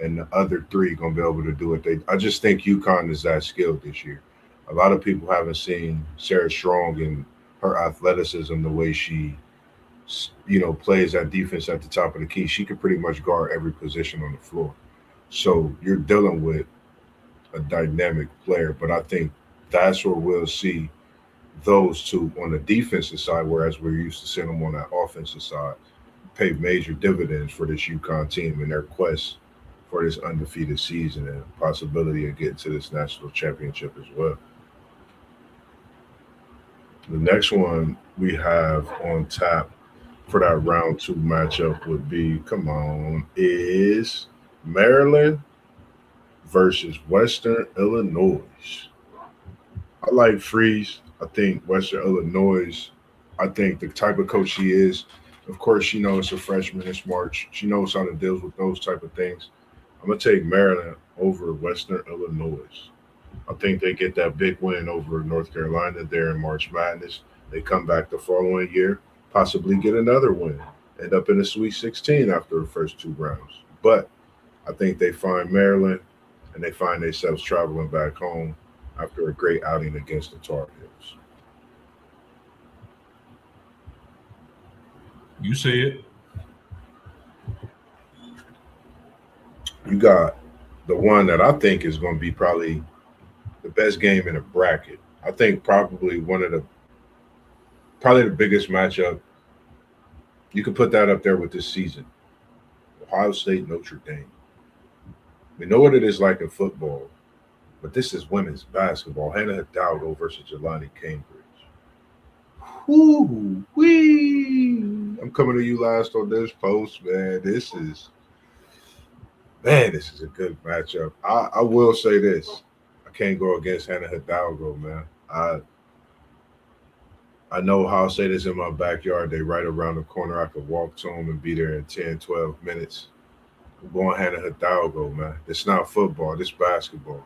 and the other three gonna be able to do it. I just think UConn is that skilled this year. A lot of people haven't seen Sarah Strong and her athleticism the way she, plays that defense at the top of the key. She can pretty much guard every position on the floor. So you're dealing with a dynamic player, but I think that's where we'll see those two on the defensive side, whereas we're used to seeing them on that offensive side, pay major dividends for this UConn team and their quest for this undefeated season and possibility of getting to this national championship as well. The next one we have on tap for that round two matchup would be, come on, is Maryland versus Western Illinois. I like Freeze. I think Western Illinois, I think the type of coach she is, of course, she knows it's a freshman, it's March. She knows how to deal with those type of things. I'm going to take Maryland over Western Illinois. I think they get that big win over North Carolina there in March Madness. They come back the following year, possibly get another win, end up in the Sweet 16 after the first two rounds. But I think they find Maryland and they find themselves traveling back home after a great outing against the Tar Heels. You see it. You got the one that I think is going to be probably the best game in a bracket. I think probably probably the biggest matchup. You could put that up there with this season. Ohio State, Notre Dame. We know what it is like in football, but this is women's basketball. Hannah Hidalgo versus Jelani Cambridge. Whoo wee! I'm coming to you last on this post, man. This is a good matchup. I will say this: I can't go against Hannah Hidalgo, man. I know Ohio State is in my backyard. They right around the corner. I could walk to them and be there in 10, 12 minutes. I'm going Hannah Hidalgo, man. It's not football. This basketball.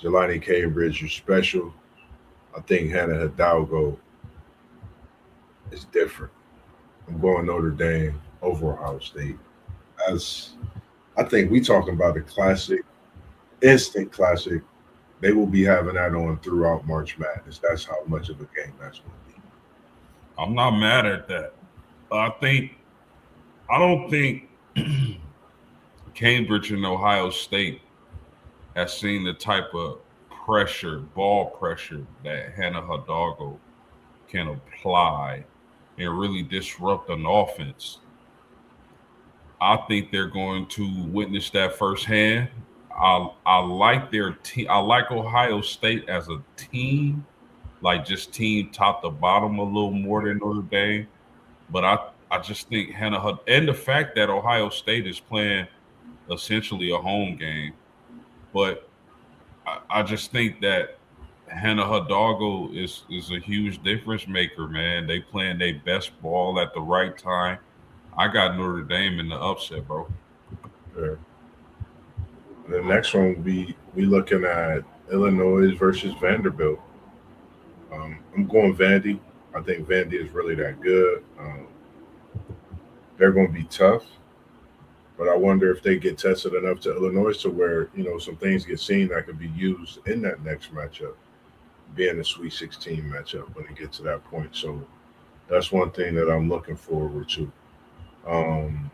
Jelani Cambridge, you're special. I think Hannah Hidalgo is different. I'm going Notre Dame over Ohio State. As I think we talking about a classic, instant classic. They will be having that on throughout March Madness. That's how much of a game that's going to be. I'm not mad at that. I think I don't think Cambridge and Ohio State has seen the type of pressure, ball pressure that Hannah Hidalgo can apply and really disrupt an offense. I think they're going to witness that firsthand. I like their team. I like Ohio State as a team, like just team top to bottom a little more than Notre Dame. But I just think and the fact that Ohio State is playing essentially a home game, but I just think that Hannah Hidalgo is a huge difference maker, man. They playing their best ball at the right time. I got Notre Dame in the upset, bro. Yeah. The next one we looking at Illinois versus Vanderbilt. I'm going Vandy. I think Vandy is really that good. They're going to be tough, but I wonder if they get tested enough to Illinois to where some things get seen that could be used in that next matchup, being a Sweet 16 matchup when it gets to that point. So that's one thing that I'm looking forward to. Um,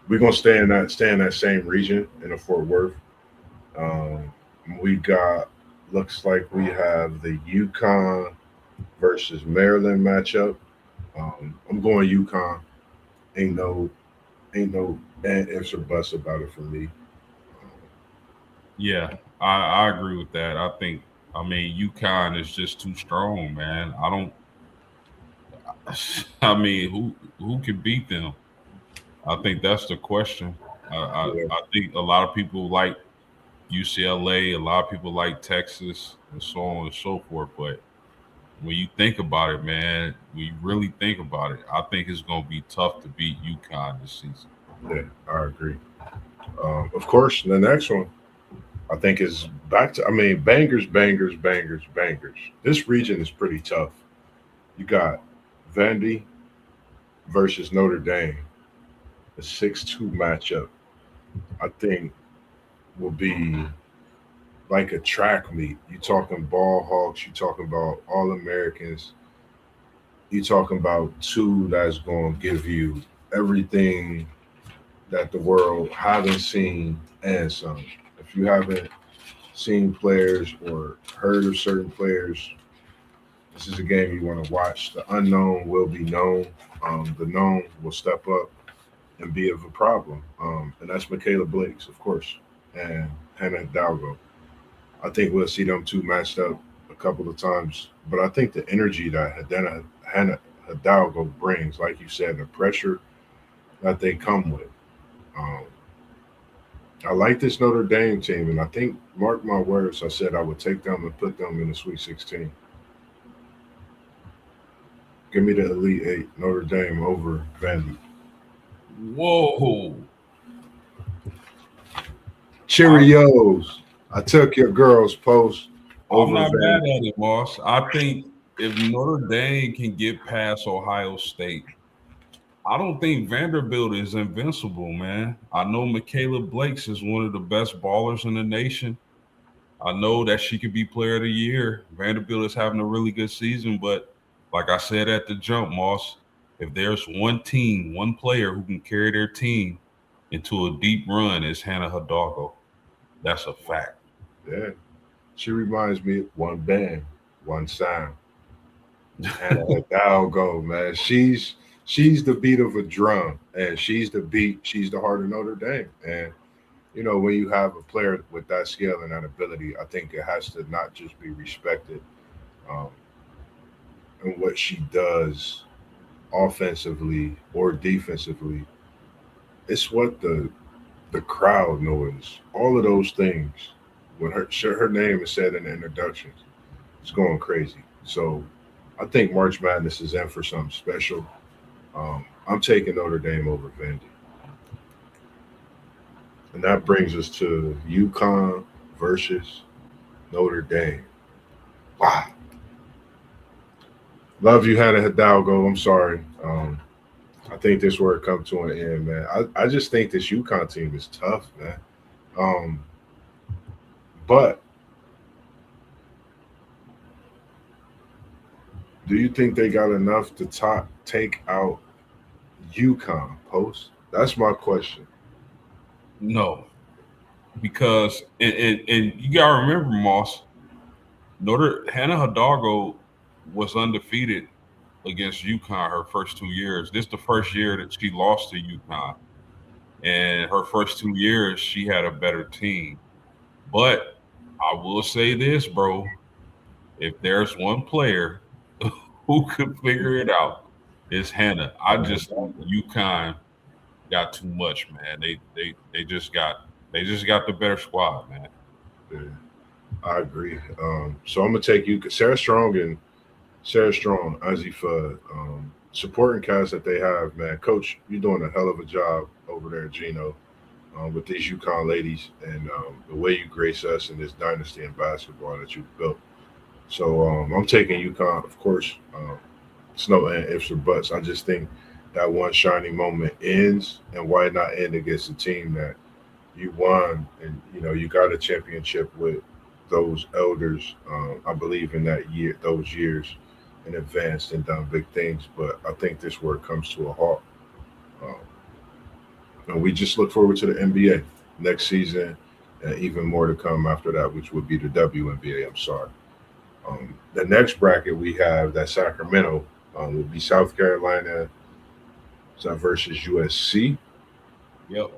we're gonna stay in that same region in the Fort Worth. Um, we got looks like we have the Yukon versus Maryland matchup. I'm going Yukon. Ain't no ain't no ifs or buts about it for me. Yeah, I agree with that. I mean, UConn is just too strong, man. I don't. I mean, who can beat them? I think that's the question. Yeah, I think a lot of people like UCLA, a lot of people like Texas, and so on and so forth. But when you think about it, man, when you really think about it, I think it's going to be tough to beat UConn this season. yeah, I agree. Of course, the next one I think is back to. I mean, bangers, bangers, bangers, bangers. This region is pretty tough. You got Vandy versus Notre Dame, the 6-2 matchup. I think will be like a track meet. You talking ball hawks, you talking about all Americans, you talking about two that's going to give you everything that the world haven't seen and some. If you haven't seen players or heard of certain players, this is a game you want to watch. The unknown will be known. The known will step up and be of a problem. And that's Michaela Blakes, of course, and Hannah Hidalgo. I think we'll see them two matched up a couple of times. But I think the energy that Hannah Hidalgo brings, like you said, the pressure that they come with. Um, I like this Notre Dame team, and I think, mark my words, I said I would take them and put them in the Sweet 16. Give me the Elite Eight, Notre Dame over Vandy. Whoa! I, Cheerios. I took your girls' post I'm over not mad Vandy. at it, Moss. I think if Notre Dame can get past Ohio State, I don't think Vanderbilt is invincible, man. I know Michaela Blakes is one of the best ballers in the nation. I know that she could be player of the year. Vanderbilt is having a really good season, but like I said at the jump, Moss, if there's one team, one player who can carry their team into a deep run, it's Hannah Hidalgo. That's a fact. Yeah. She reminds me of one band, one sound. Hannah Hidalgo, man. She's the beat of a drum, and she's the heart of Notre Dame. And when you have a player with that skill and that ability, I think it has to not just be respected um, in what she does offensively or defensively. It's what the crowd noise, all of those things. When her name is said in the introductions, it's going crazy. So I think March Madness is in for something special. I'm taking Notre Dame over Vandy. And that brings us to UConn versus Notre Dame. Wow. Love you, Hannah Hidalgo. I'm sorry. I think this where it come to an end, man. I just think this UConn team is tough, man. Um, but do you think they got enough to take out UConn post? That's my question. No, because and you gotta remember, Moss, Notre Hannah Hidalgo was undefeated against UConn her first 2 years. This is the first year that she lost to UConn. And her first 2 years, she had a better team. But I will say this, bro. If there's one player who could figure it out, it's Hannah. I just think UConn got too much, man. They just got the better squad, man. Yeah, I agree. So I'm gonna take you, Sarah Strong, Ozzy Fudd, supporting cast that they have, man. Coach, you're doing a hell of a job over there, Gino, with these UConn ladies and the way you grace us in this dynasty in basketball that you've built. So I'm taking UConn, of course. It's no ifs or buts. I just think that one shining moment ends, and why not end against a team that you won, and you got a championship with those elders. I believe in that year, those years, and advanced and done big things. But I think this where it comes to a halt. Um, and we just look forward to the NBA next season, and even more to come after that, which would be the WNBA. I'm sorry. The next bracket we have that Sacramento will be South Carolina versus USC. Yep.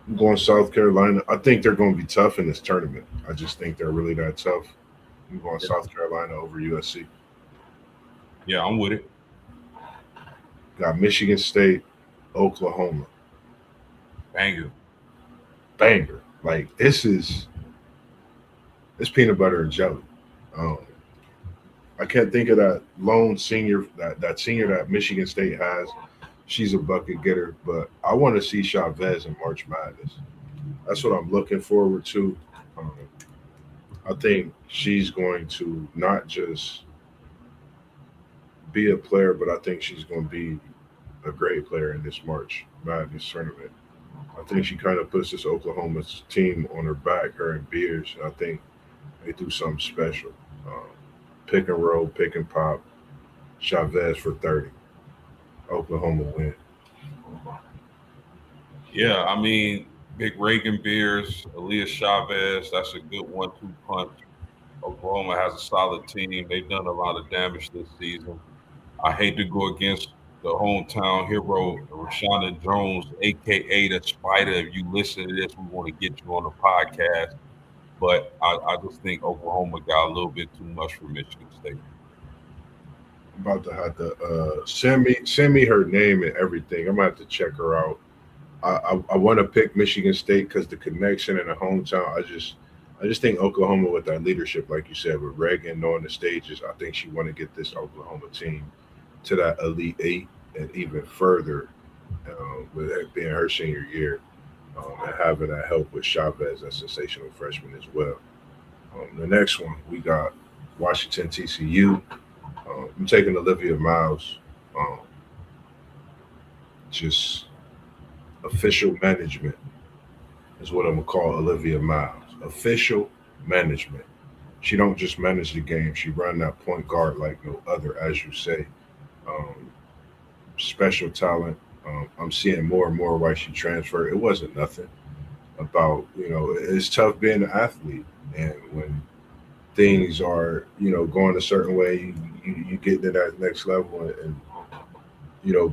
I'm going South Carolina. I think they're going to be tough in this tournament. I just think they're really that tough. I'm going Yeah. South Carolina over USC. Yeah, I'm with it. Got Michigan State, Oklahoma. Banger. Banger. Like this is it's peanut butter and jelly. Um, I can't think of that lone senior that senior that Michigan State has. She's a bucket getter, but I want to see Chavez in March Madness. That's what I'm looking forward to. Um, I think she's going to not just be a player, but I think she's going to be a great player in this March Madness tournament. I think she kind of puts this Oklahoma team on her back, her and Beers. I think they do something special. Um, Pick and roll, pick and pop. Chavez for 30. Oklahoma win. Yeah, I mean, Big Reagan Beers, Elias Chavez, that's a good 1-2 punch. Oklahoma has a solid team. They've done a lot of damage this season. I hate to go against the hometown hero, Rashonda Jones, aka the Spider. If you listen to this, we want to get you on the podcast. But I just think Oklahoma got a little bit too much for Michigan State. I'm about to have to send me her name and everything. I'm gonna have to check her out. I want to pick Michigan State because the connection and the hometown. I just think Oklahoma with that leadership, like you said, with Reagan knowing the stages. I think she want to get this Oklahoma team to that Elite Eight and even further with it being her senior year and having that help with Chavez, that sensational freshman as well. The next one we got Washington TCU. I'm taking Olivia Miles. Um, just official management is what I'm gonna call Olivia Miles. Official management. She don't just manage the game. She run that point guard like no other, as you say. Um, Special talent. I'm seeing more and more why she transferred. It wasn't nothing about it's tough being an athlete, and when things are going a certain way, you get to that next level, and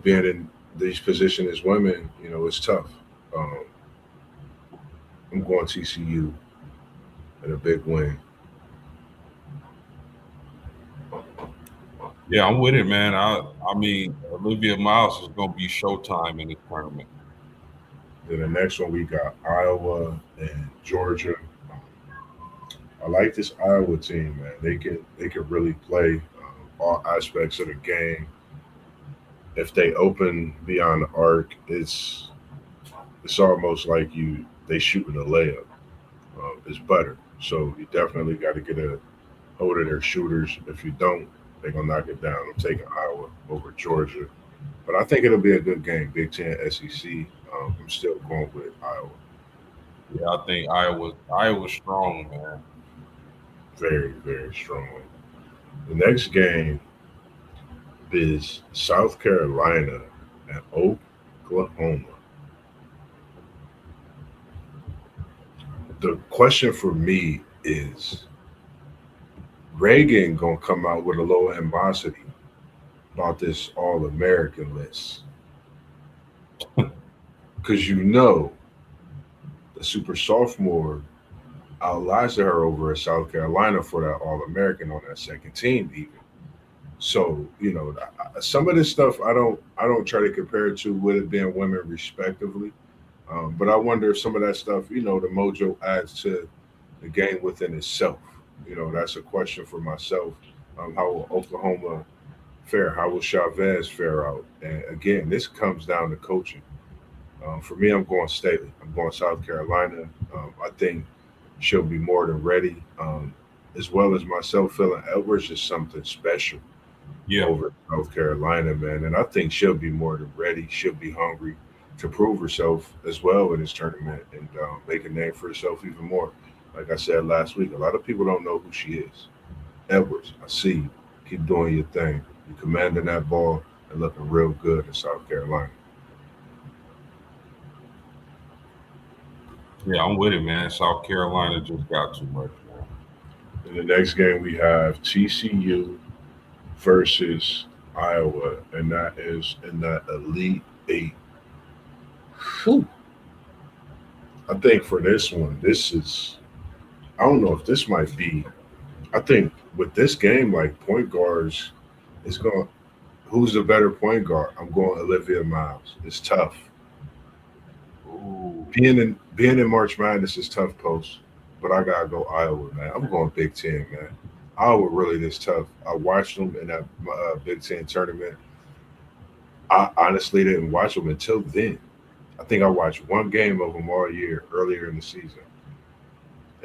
being in these positions as women, it's tough. Um, I'm going TCU in a big win. Yeah, I'm with it, man. I mean, Olivia Miles is gonna be showtime in this tournament. Then the next one we got Iowa and Georgia. I like this Iowa team, man. They can really play all aspects of the game. If they open beyond the arc, it's almost like they shooting a layup. It's butter. So you definitely got to get a hold of their shooters. If you don't, they're gonna knock it down. I'm taking Iowa over Georgia, but I think it'll be a good game. Big Ten, SEC. I'm still going with Iowa. Yeah, I think Iowa's strong, man. Very, very strong. The next game is South Carolina and Oklahoma. The question for me is Reagan gonna come out with a low animosity about this All American list because the super sophomore outlasted her over at South Carolina for that All American on that second team even. So some of this stuff I don't try to compare it to with it being women respectively. But I wonder if some of that stuff, the mojo adds to the game within itself. That's a question for myself. How will Oklahoma fare? How will Chavez fare out? And again, this comes down to coaching. For me, I'm going Staley. I'm going South Carolina. I think she'll be more than ready, as well as myself feeling Edwards is something special Yeah, over South Carolina, man. And I think she'll be more than ready. She'll be hungry to prove herself as well in this tournament and make a name for herself even more. Like I said last week, a lot of people don't know who she is. Edwards, I see you. Keep doing your thing. You're commanding that ball and looking real good in South Carolina. yeah, I'm with it, man. South Carolina just got too much, man. In the next game, we have TCU versus Iowa, and that is in that Elite Eight. Whew. I think for this one, I don't know if this might be. I think with this game, like point guards, it's going. Who's the better point guard? I'm going Olivia Miles. It's tough. Ooh, Being in March Madness is tough, post. But I gotta go Iowa, man. I'm going Big Ten, man. Iowa really this tough. I watched them in that Big Ten tournament. I honestly didn't watch them until then. I think I watched one game of them all year earlier in the season,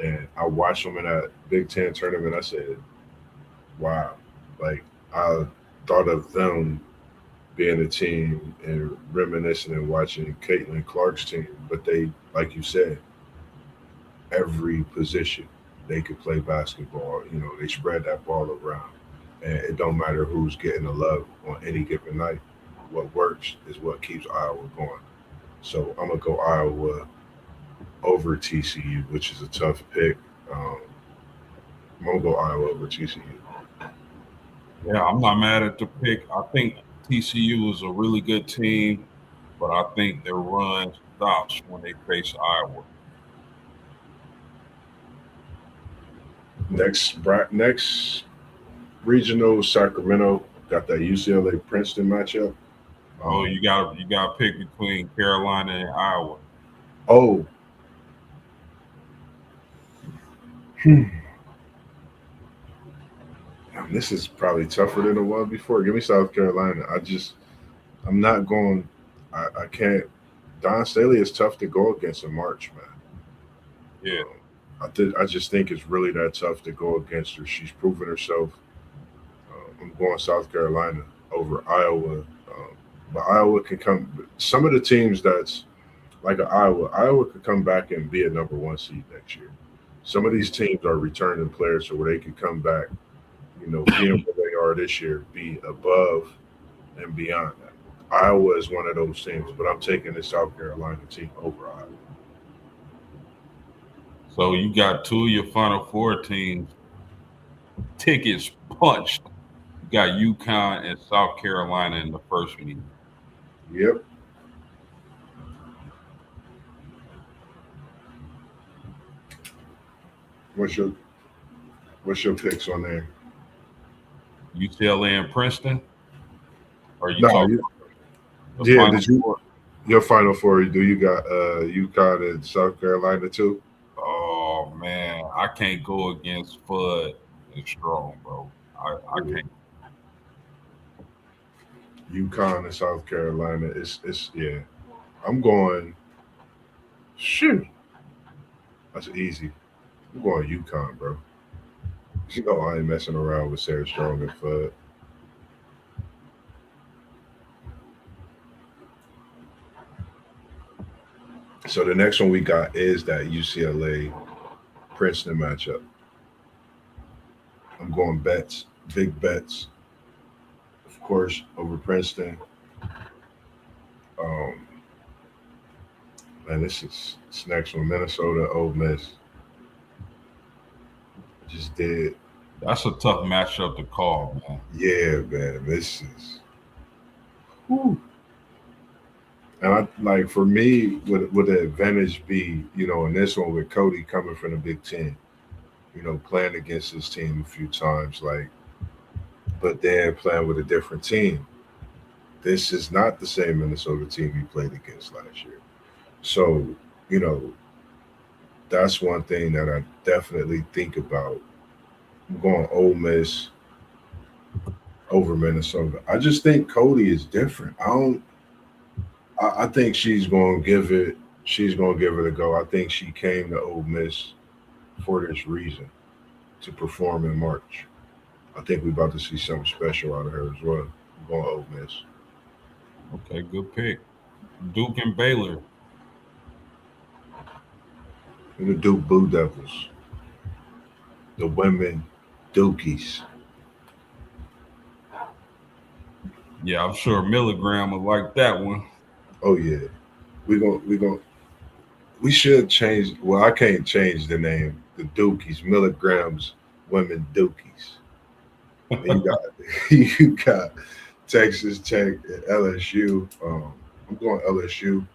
and I watched them in that Big Ten tournament. I said, "Wow!" Like I thought of them being a team and reminiscing and watching Caitlin Clark's team, but they, like you said, every position they could play basketball. They spread that ball around, and it don't matter who's getting the love on any given night. What works is what keeps Iowa going. So I'm gonna go Iowa over TCU, which is a tough pick. Um, I'm gonna go Iowa over TCU. yeah, I'm not mad at the pick. I think TCU is a really good team, but I think their run stops when they face Iowa. Next regional Sacramento got that UCLA Princeton matchup. Oh, Um, you got to pick between Carolina and Iowa. oh, this is probably tougher than the one before. Give me South Carolina. I'm not going. I can't. Don Staley is tough to go against in March, man. Yeah, I just think it's really that tough to go against her. She's proven herself. I'm going South Carolina over Iowa, but Iowa can come. Some of the teams that's like Iowa could come back and be a number one seed next year. Some of these teams are returning players, so where they can come back, being where they are this year, be above and beyond that. Iowa is one of those teams, but I'm taking the South Carolina team over Iowa. so you got two of your Final Four teams tickets punched. You got UConn and South Carolina in the first meeting. Yep. What's your What's your picks on there? UCLA and Princeton. Or you No, talking the yeah. Final Did you Four? your Final Four? Do you got UConn and South Carolina too? Oh man, I can't go against Fudd and Strong, bro. I can't. UConn and South Carolina. It's yeah. I'm going. Shoot, that's easy. I'm going UConn, bro. You know I ain't messing around with Sarah Strong and Fudd. So the next one we got is that UCLA Princeton matchup. I'm going bets, big bets, of course, over Princeton. Um, and this next one, Minnesota, Ole Miss, just did. That's a tough matchup to call, man. Yeah, man, this is. Whew. And I like for me, would the advantage be, in this one with Cody coming from the Big Ten, playing against his team a few times, like, but then playing with a different team. This is not the same Minnesota team he played against last year. So, you know, that's one thing that I definitely think about. I'm going Ole Miss over Minnesota. I just think Cody is different. I don't. I think she's going to give it. She's going to give it a go. I think she came to Ole Miss for this reason to perform in March. I think we're about to see something special out of her as well. I'm going Ole Miss. Okay, good pick. Duke and Baylor. And the Duke Blue Devils, the women Dukies. Yeah, I'm sure Milligram will like that one. Oh yeah, we should change. Well, I can't change the name. The Dukies, milligrams, women Dukies. And you got you got Texas Tech and LSU. I'm going LSU.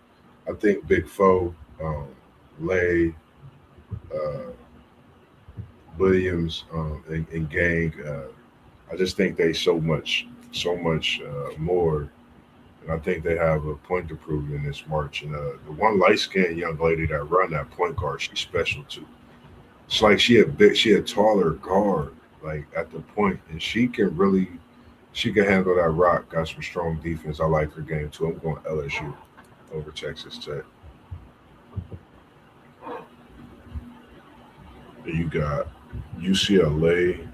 I think Big Foe, Lay, uh, Williams, and Gang. I just think they so much more. And I think they have a point to prove in this March. And the one light skinned young lady that run that point guard, she's special too. It's like she a taller guard, like at the point, and she can handle that rock. Got some strong defense. I like her game too. I'm going LSU over Texas Tech. Then you got UCLA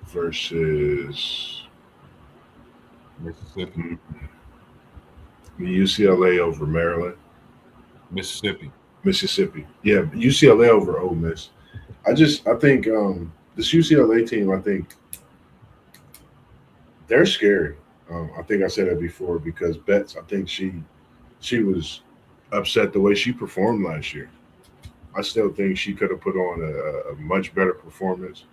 versus Mississippi. UCLA over Maryland, Mississippi. Mississippi. Yeah, UCLA over Ole Miss. I think this UCLA team. I think they're scary. I think I said that before because Betts. I think she was upset the way she performed last year. I still think she could have put on a much better performance.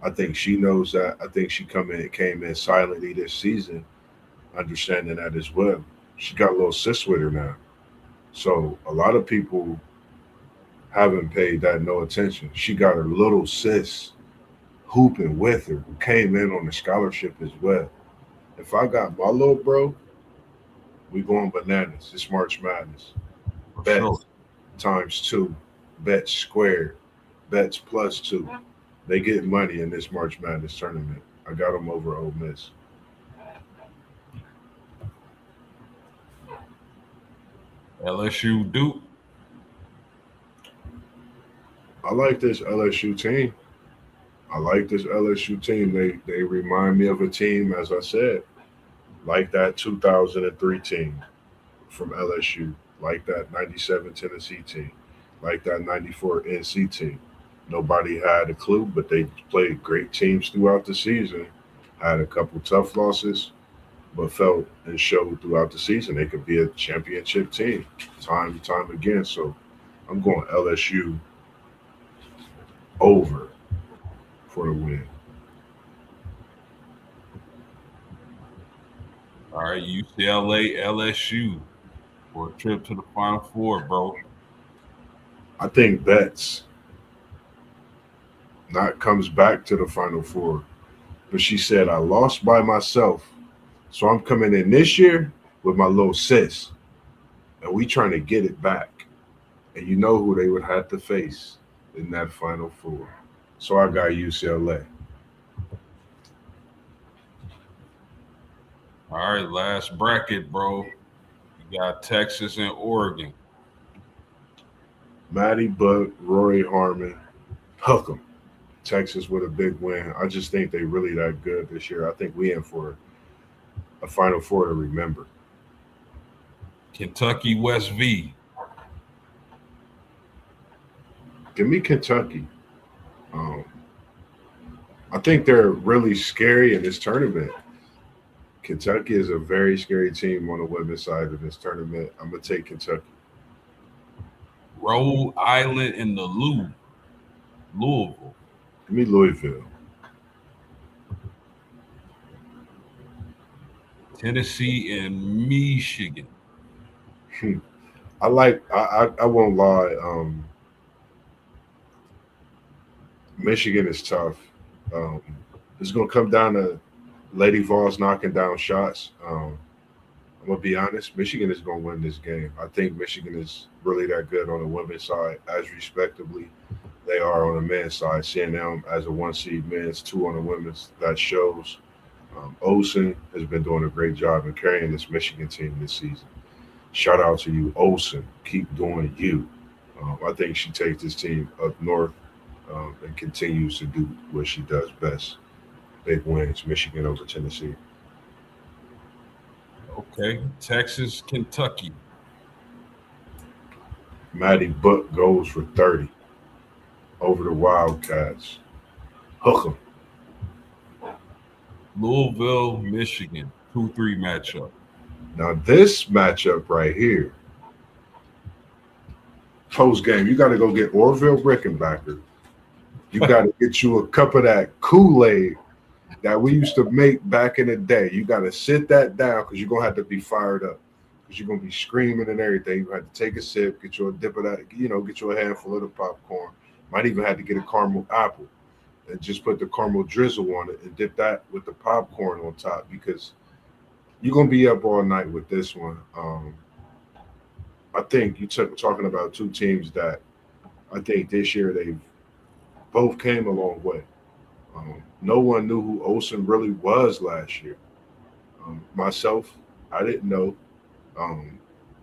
I think she knows that. I think she came in silently this season, understanding that as well. She got a little sis with her now. So a lot of people haven't paid that no attention. She got her little sis hooping with her, who came in on a scholarship as well. If I got my little bro, we going bananas. It's March Madness. For sure. Bets times two, bets squared, bets plus two. They get money in this March Madness tournament. I got them over Ole Miss. LSU Duke. I like this LSU team. I like this LSU team. They remind me of a team, as I said, like that 2003 team from LSU, like that 97 Tennessee team, like that 94 NC team. Nobody had a clue, but they played great teams throughout the season. Had a couple tough losses, but felt and showed throughout the season they could be a championship team time and time again. So I'm going LSU over for the win. All right, UCLA, LSU for a trip to the Final Four, bro. I think Betts not comes back to the Final Four, but she said I lost by myself, so I'm coming in this year with my little sis, and we trying to get it back. And you know who they would have to face in that Final Four. So I got UCLA. All right, last bracket, bro. You got Texas and Oregon. Matty Buck, Rory Harmon, hook 'em. Texas with a big win. I just think they really that good this year. I think we in for a Final Four to remember. Kentucky West V. Give me Kentucky. Um, I think they're really scary in this tournament. Kentucky is a very scary team on the women's side of this tournament. I'm gonna take Kentucky. Rhode Island and the Louisville. Give me Louisville. Tennessee and Michigan. I won't lie. Michigan is tough. Um, it's gonna come down to Lady Vols knocking down shots. I'm gonna be honest. Michigan is gonna win this game. I think Michigan is really that good on the women's side, as respectably they are on the men's side. Seeing them as a one seed men's, two on the women's, that shows. Olsen has been doing a great job in carrying this Michigan team this season. Shout out to you, Olsen. Keep doing you. I think she takes this team up north and continues to do what she does best. Big wins, Michigan over Tennessee. Okay. Texas, Kentucky. Maddie Buck goes for 30 over the Wildcats. Hook 'em. Louisville, Michigan. 2-3 matchup. Now this matchup right here, post game, you got to go get Orville Rickenbacker. You got to get you a cup of that Kool-Aid that we used to make back in the day. You got to sit that down because you're gonna have to be fired up because you're gonna be screaming and everything. You have to take a sip, get you a dip of that, get you a handful of the popcorn. Might even have to get a caramel apple and just put the caramel drizzle on it and dip that with the popcorn on top because you're gonna be up all night with this one. I think you took talking about two teams that I think this year they've both came a long way. No one knew who Olsen really was last year. Myself, I didn't know.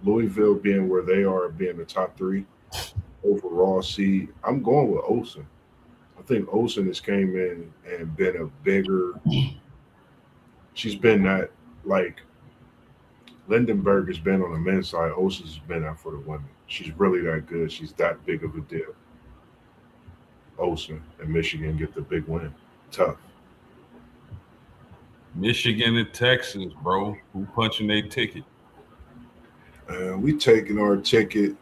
Louisville being where they are, being the top three overall seed, I'm going with Olsen. I think Olsen has came in and been a bigger. She's been that like Lindenberg has been on the men's side. Olsen's been out for the women. She's really that good. She's that big of a deal. Olsen and Michigan get the big win. Tough. Michigan and Texas, bro. Who punching their ticket? We taking our ticket.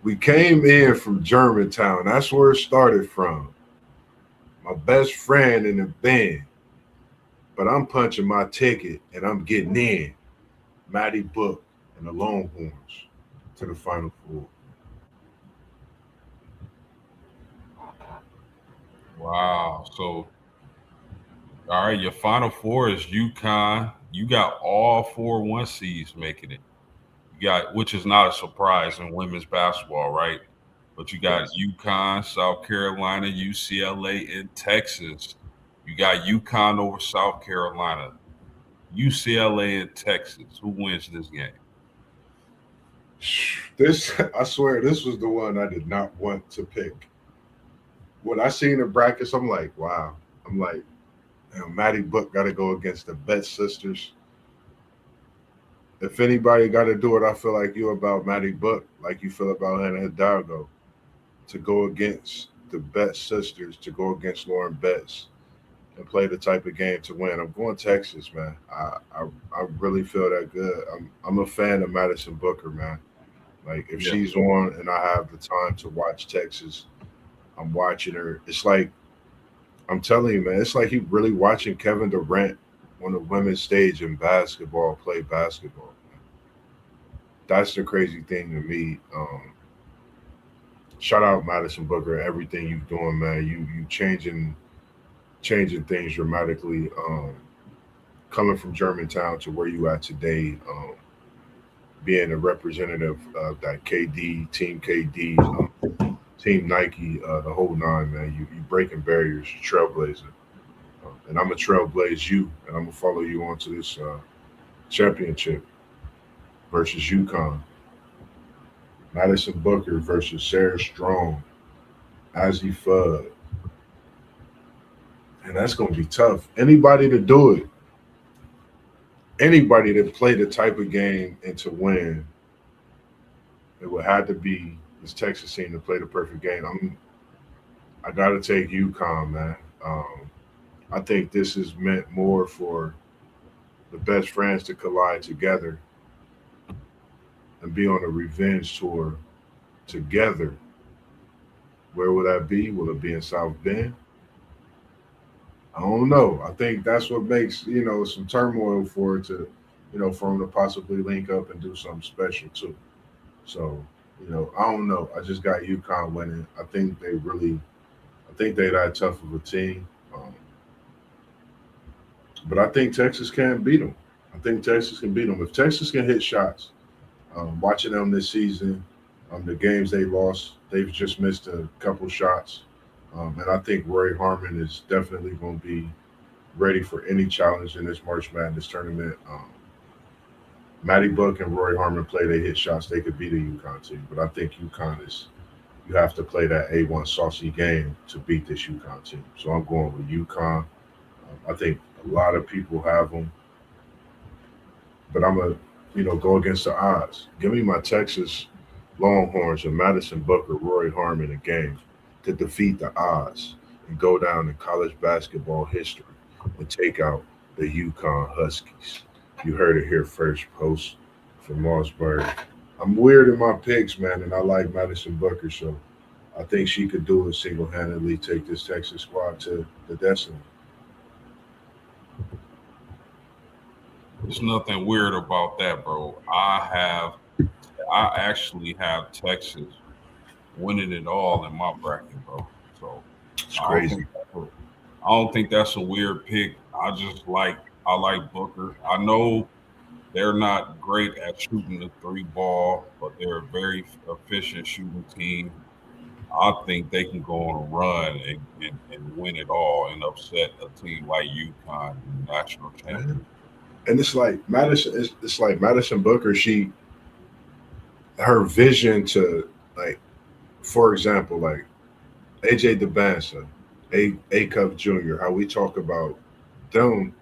We came in from Germantown. That's where it started from. My best friend in the band. But I'm punching my ticket and I'm getting in. Matty Book and the Longhorns to the Final Four. Wow. So, all right, your Final Four is UConn. You got all 4 one seeds making it. You got, which is not a surprise in women's basketball, right? But you got UConn, South Carolina, UCLA, and Texas. You got UConn over South Carolina, UCLA, and Texas. Who wins this game? This, I swear, this was the one I did not want to pick. When I seen the brackets, I'm like, wow. I'm like, Maddie Book got to go against the Betts sisters. If anybody got to do it, I feel like you about Maddie Book, like you feel about Hannah Hidalgo, to go against the Betts sisters, to go against Lauren Betts, and play the type of game to win. I'm going Texas, man. I really feel that good. I'm a fan of Madison Booker, man. Like if she's on and I have the time to watch Texas, I'm watching her. It's like I'm telling you, man. It's like you really watching Kevin Durant on the women's stage in basketball play basketball. Man. That's the crazy thing to me. Shout out Madison Booker, everything you're doing, man. You changing things dramatically. Coming from Germantown to where you at today, being a representative of that KD, Team KD, Team Nike, the whole nine, man. You breaking barriers, you trailblazer. And I'm going to trailblaze you, and I'm going to follow you onto this championship versus UConn. Madison Booker versus Sarah Strong, Ozzy Fudd, and that's going to be tough. Anybody to do it, anybody to play the type of game and to win, it would have to be this Texas team to play the perfect game. I got to take UConn, man. I think this is meant more for the best friends to collide together and be on a revenge tour together. Where will that be? Will it be in South Bend? I don't know. I think that's what makes some turmoil for it to, for them to possibly link up and do something special too. So, I don't know. I just got UConn winning. I think they that tough of a team. But I think Texas can beat them. I think Texas can beat them if Texas can hit shots. Watching them this season, the games they lost, they've just missed a couple shots. And I think Roy Harmon is definitely going to be ready for any challenge in this March Madness tournament. Matty Buck and Roy Harmon play, they hit shots, they could beat a UConn team. But I think UConn is, you have to play that A1 saucy game to beat this UConn team. So I'm going with UConn. I think a lot of people have them, but I'm going to, go against the odds. Give me my Texas Longhorns and Madison Booker, Roy Harmon a game to defeat the odds and go down in college basketball history and take out the UConn Huskies. You heard it here first, post from Mossberg. I'm weird in my picks, man, and I like Madison Booker, so I think she could do it single-handedly, take this Texas squad to the destiny. There's nothing weird about that, bro. I actually have Texas winning it all in my bracket, bro. So It's I don't crazy. think I don't think that's a weird pick. I like Booker. I know they're not great at shooting the three ball, but they're a very efficient shooting team. I think they can go on a run and win it all and upset a team like UConn in the national Man. championship. And it's like Madison. It's like Madison Booker. Her vision to, like, for example, like AJ DeBansa, A Cup Jr. How we talk about them,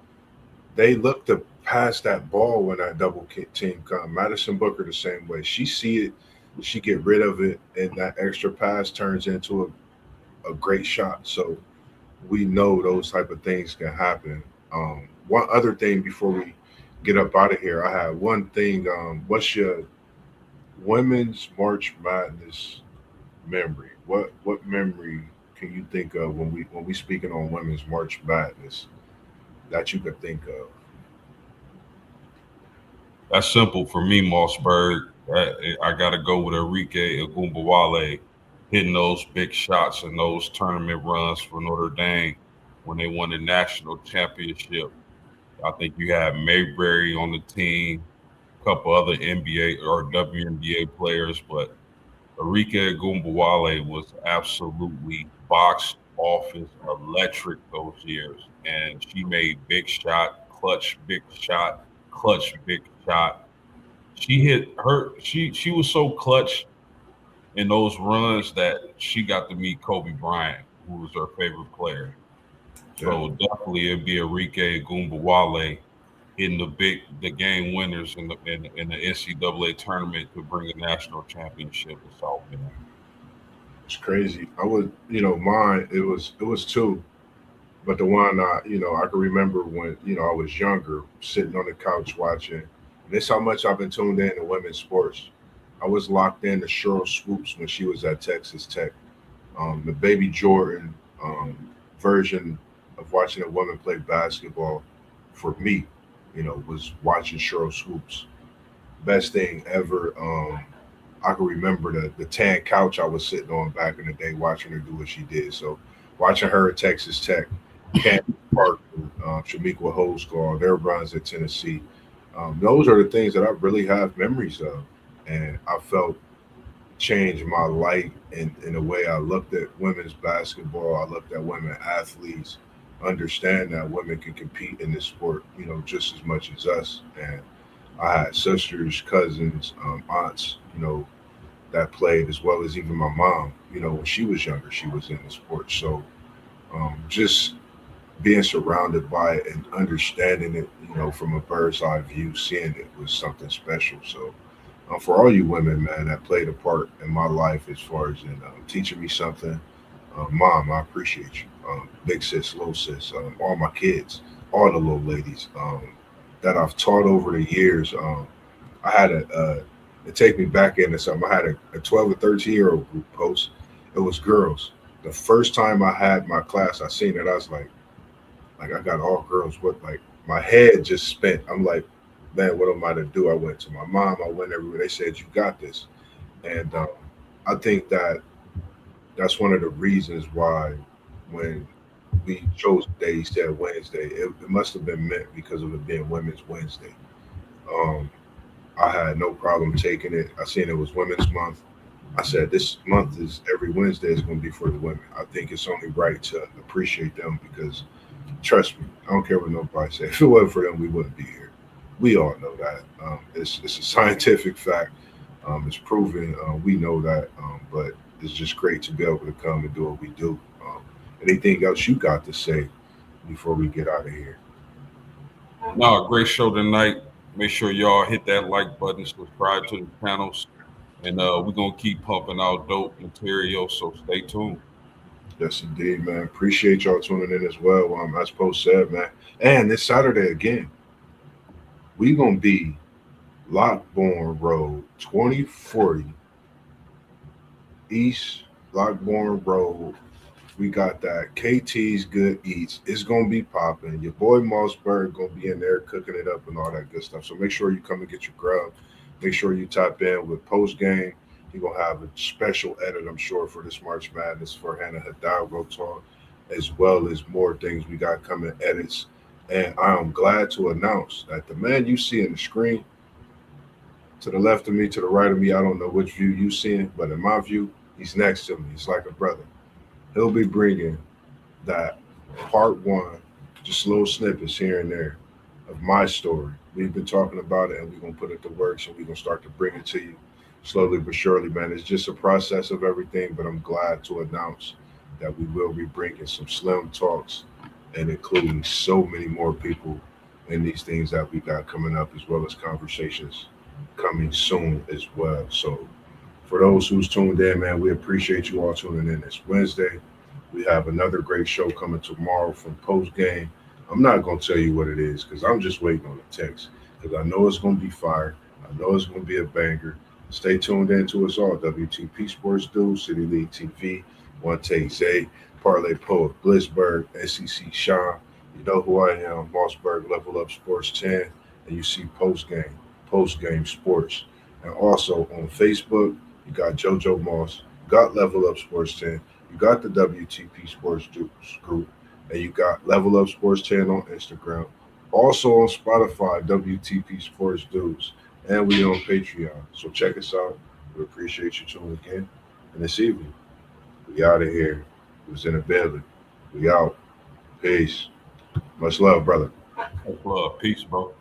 they look to pass that ball when that team come. Madison Booker the same way. She see it, she get rid of it, and that extra pass turns into a great shot. So we know those type of things can happen. One other thing before we get up out of here, I have one thing. What's your women's March Madness memory? What memory can you think of when we speaking on women's March Madness that you could think of? That's simple for me, Mossberg. I got to go with Enrique Agumbawale hitting those big shots and those tournament runs for Notre Dame when they won the national championship. I think you had Mayberry on the team, a couple other NBA or WNBA players, but Enrique Agumbawale was absolutely box office electric those years, and she made clutch big shot. She hit her. She was so clutch in those runs that she got to meet Kobe Bryant, who was her favorite player. Yeah, So definitely it'd be Enrique Agumbawale hitting the game winners in the NCAA tournament to bring a national championship to South Bend. it's crazy. I would, mine. It was two, but the one I can remember when I was younger, sitting on the couch watching. And this how much I've been tuned in to women's sports. I was locked in to Cheryl Swoops when she was at Texas Tech. The Baby Jordan version of watching a woman play basketball for me, was watching Cheryl Swoops. Best thing ever. I can remember the tan couch I was sitting on back in the day watching her do what she did. So watching her at Texas Tech, Candy Park, Shamika Hoskall, their runs at Tennessee. Those are the things that I really have memories of. And I felt changed my light in the way I looked at women's basketball. I looked at women athletes, understand that women can compete in this sport, just as much as us. And I had sisters, cousins, aunts, that played, as well as even my mom. When she was younger, she was in the sport. So just being surrounded by it and understanding it, from a bird's eye view, seeing it was something special. So for all you women, man, that played a part in my life as far as in teaching me something, mom, I appreciate you. Big sis, little sis, all my kids, all the little ladies that I've taught over the years. I had to take me back into something. I had a 12 or 13-year-old group post. It was girls. The first time I had my class, I seen it. I was like I got all girls. What, like, my head just spent. I'm like, man, what am I to do? I went to my mom. I went everywhere. They said, you got this. And I think that's one of the reasons why when we chose the day, he said Wednesday, it must have been meant because of it being Women's Wednesday. Um, I had no problem taking it. I seen it was Women's Month. I said this month is every Wednesday is going to be for the women. I think it's only right to appreciate them because trust me, I don't care what nobody says. If it wasn't for them, we wouldn't be here. We all know that. It's a scientific fact. It's proven. We know that. But it's just great to be able to come and do what we do. Anything else you got to say before we get out of here? No, great show tonight. Make sure y'all hit that like button, subscribe to the channels, and we're gonna keep pumping out dope material. So stay tuned. Yes, indeed, man. Appreciate y'all tuning in as well. As Post said, man. And this Saturday again, we gonna be Lockbourne Road 2040 East Lockbourne Road. We got that KT's Good Eats. It's gonna be popping. Your boy Mossberg gonna be in there cooking it up and all that good stuff. So make sure you come and get your grub. Make sure you tap in with post game. You're gonna have a special edit, I'm sure, for this March Madness for Hannah Hidalgo talk, as well as more things we got coming edits. And I am glad to announce that the man you see in the screen, to the left of me, to the right of me, I don't know which view you seeing, but in my view, he's next to me. It's like a brother. He'll be bringing that part one, just little snippets here and there of my story. We've been talking about it and we're going to put it to work. So we're going to start to bring it to you slowly but surely, man. It's just a process of everything, but I'm glad to announce that we will be bringing some slim talks and including so many more people in these things that we got coming up, as well as conversations coming soon as well. So for those who's tuned in, man, we appreciate you all tuning in this Wednesday. We have another great show coming tomorrow from Post Game. I'm not going to tell you what it is because I'm just waiting on the text because I know it's going to be fire. I know it's going to be a banger. Stay tuned in to us all. WTP Sports Do, City League TV, One Take Zay, Parlay Poet Blissberg, SEC Sean. You know who I am, Mossberg, Level Up Sports 10, and you see Post Game Sports. And also on Facebook, you got JoJo Moss, you got Level Up Sports 10, you got the WTP Sports group, and you got Level Up Sports 10 on Instagram. Also on Spotify, WTP Sports Dudes, and we on Patreon. So check us out. We appreciate you tuning in. And this evening, we out of here. It was in a building. We out. Peace. Much love, brother. Much love. Peace, bro.